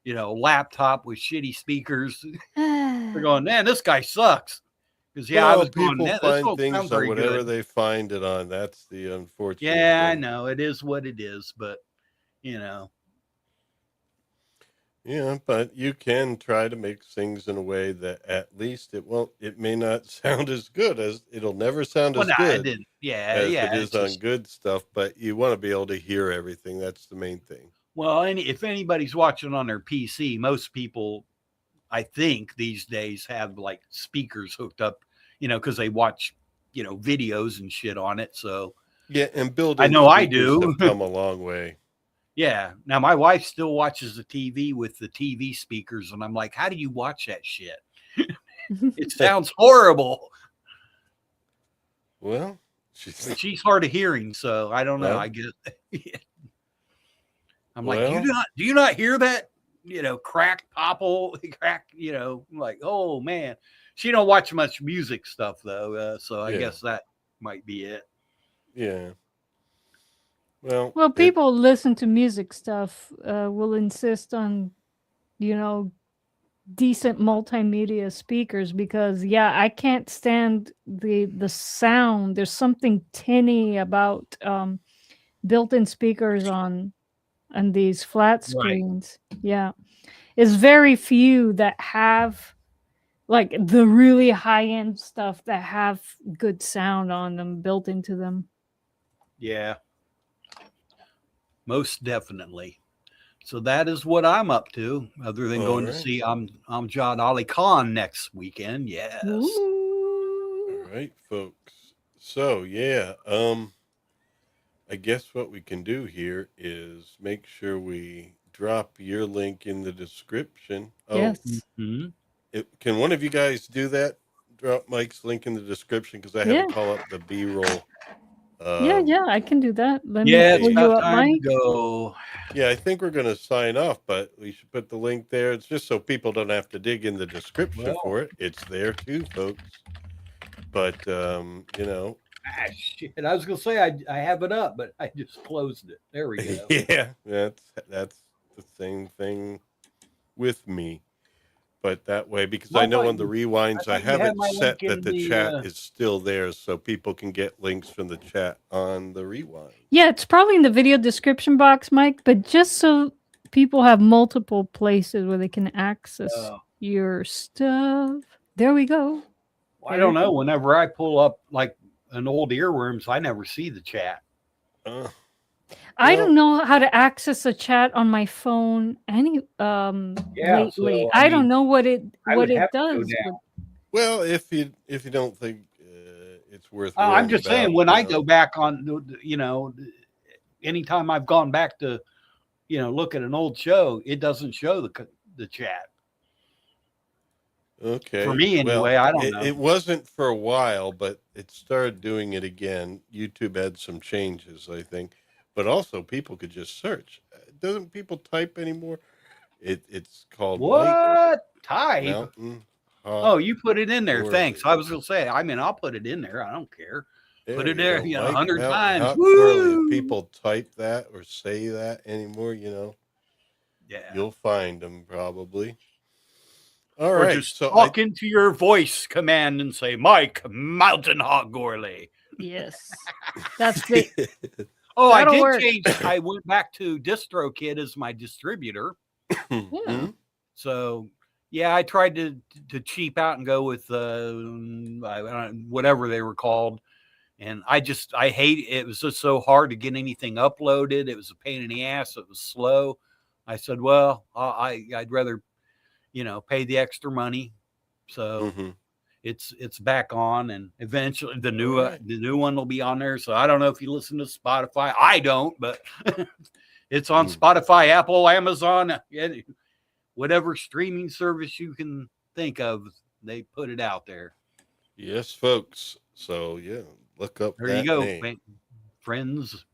laptop with shitty speakers. They're going, man, this guy sucks. Because I was people going, find things on whatever they find it on. That's the unfortunate. Yeah, thing. I know it is what it is, but Yeah, but you can try to make things in a way that at least it may not sound as good as it'll never sound as good. It is on good stuff, but you want to be able to hear everything. That's the main thing. Well, if anybody's watching on their PC, most people, I think these days have like speakers hooked up, because they watch, videos and shit on it. So yeah, and building. I know I do. Have come a long way. Yeah. Now my wife still watches the TV with the TV speakers, and I'm like, how do you watch that shit? It sounds horrible. Well, But she's hard of hearing, so I don't know. Well. I guess I'm like, Well. do you not hear that? Crack, popple, crack. I'm like, oh man. She don't watch much music stuff though, so I guess that might be it. Yeah. Well, Well, people listen to music stuff will insist on, decent multimedia speakers because I can't stand the sound. There's something tinny about built-in speakers on these flat screens. Right. Yeah. It's very few that have like the really high-end stuff that have good sound on them built into them. Yeah. Most definitely. So that is what I'm up to, other than going to see Amjad Ali Khan next weekend. Yes. Ooh. All right, folks. So I guess what we can do here is make sure we drop your link in the description. Yes. Can one of you guys do that? Drop Mike's link in the description because I have to call up the B-roll. Yeah, I can do that. Let me pull you up, Mike. Go. Yeah, I think we're going to sign off, but we should put the link there. It's just so people don't have to dig in the description for it. It's there too, folks. But shit. I was going to say I have it up, but I just closed it. There we go. Yeah, that's the same thing with me. But that way, because I know on the rewinds, I have it set that the chat is still there so people can get links from the chat on the rewind. Yeah, it's probably in the video description box, Mike, but just so people have multiple places where they can access your stuff. There we go. Well, I don't know. Whenever I pull up like an old Earworms, I never see the chat. I don't know how to access a chat on my phone lately. So, I don't know what it does. Well, if you don't think it's worth, I'm just saying when I go back on, anytime I've gone back to, look at an old show, it doesn't show the chat. Okay. For me anyway, I don't know. It wasn't for a while, but it started doing it again. YouTube had some changes, I think. But also, people could just search. Doesn't people type anymore? It's called what? Type? Mountain Oh, you put it in there. Thanks. I was going to say, I'll put it in there. I don't care. Put it there, 100 times. Woo! If people type that or say that anymore, yeah, you'll find them probably. All or right. Just talk into your voice command and say, Mike, Mountain Hog Gorley. Yes. That's it. Oh, I did change. I went back to DistroKid as my distributor. Yeah. So, I tried to cheap out and go with whatever they were called. And I hate it. It was just so hard to get anything uploaded. It was a pain in the ass. It was slow. I said, well, I'd rather, pay the extra money. So it's back on, and eventually the new one will be on there. So I don't know if you listen to Spotify. I don't, but it's on Spotify, Apple, Amazon, whatever streaming service you can think of. They put it out there. Yes, folks. So look up. There you go, friends.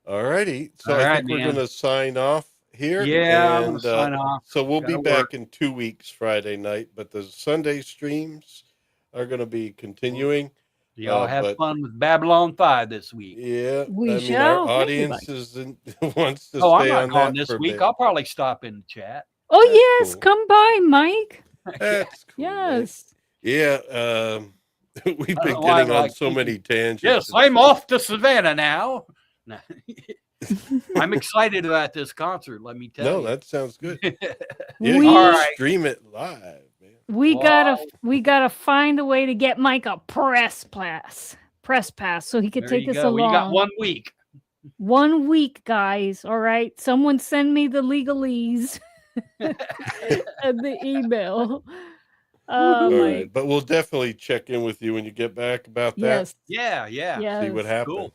All righty. So I think we're going to sign off here. Yeah, I'm going to sign off. So we'll be back in 2 weeks, Friday night, but the Sunday streams are going to be continuing. Y'all have fun with Babylon 5 this week. Yeah. Shall. Our audience wants to stay I'm not on calling that this week. I'll probably stop in the chat. Oh, yes. Cool. Come by, Mike. That's cool. Yes. Man. Yeah. We've been getting on so many tangents. Yes, I'm off to Savannah now. I'm excited about this concert. Let me tell you. No, that sounds good. All right. Stream it live, man. We gotta find a way to get Mike a press pass so he could take us along. You got 1 week. 1 week, guys. All right. Someone send me the legalese and the email. All right. But we'll definitely check in with you when you get back about that. Yes. Yeah. See what happened. Cool.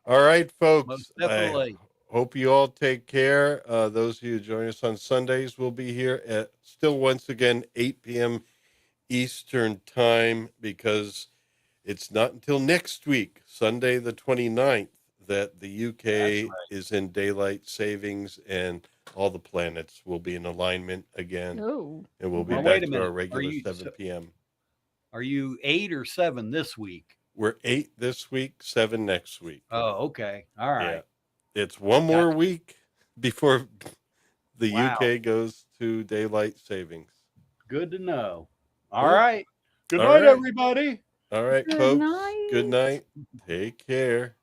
All right, folks. Most definitely. I hope you all take care. Those of you who join us on Sundays will be here at still once again 8 p.m. Eastern time, because it's not until next week, Sunday the 29th, that the That's UK right. is in daylight savings and all the planets will be in alignment again. Oh, And we'll be Now, okay. wait back a to our minute. regular 7 p.m. Are you 8 or 7 this week? We're 8 this week, 7 next week. Oh, okay. All Yeah. right. It's one more Gotcha. week before the Wow. UK goes to daylight savings. Good to know. All Cool. right. Good All night, right. everybody. All right, Good folks. Good night. night. Take care.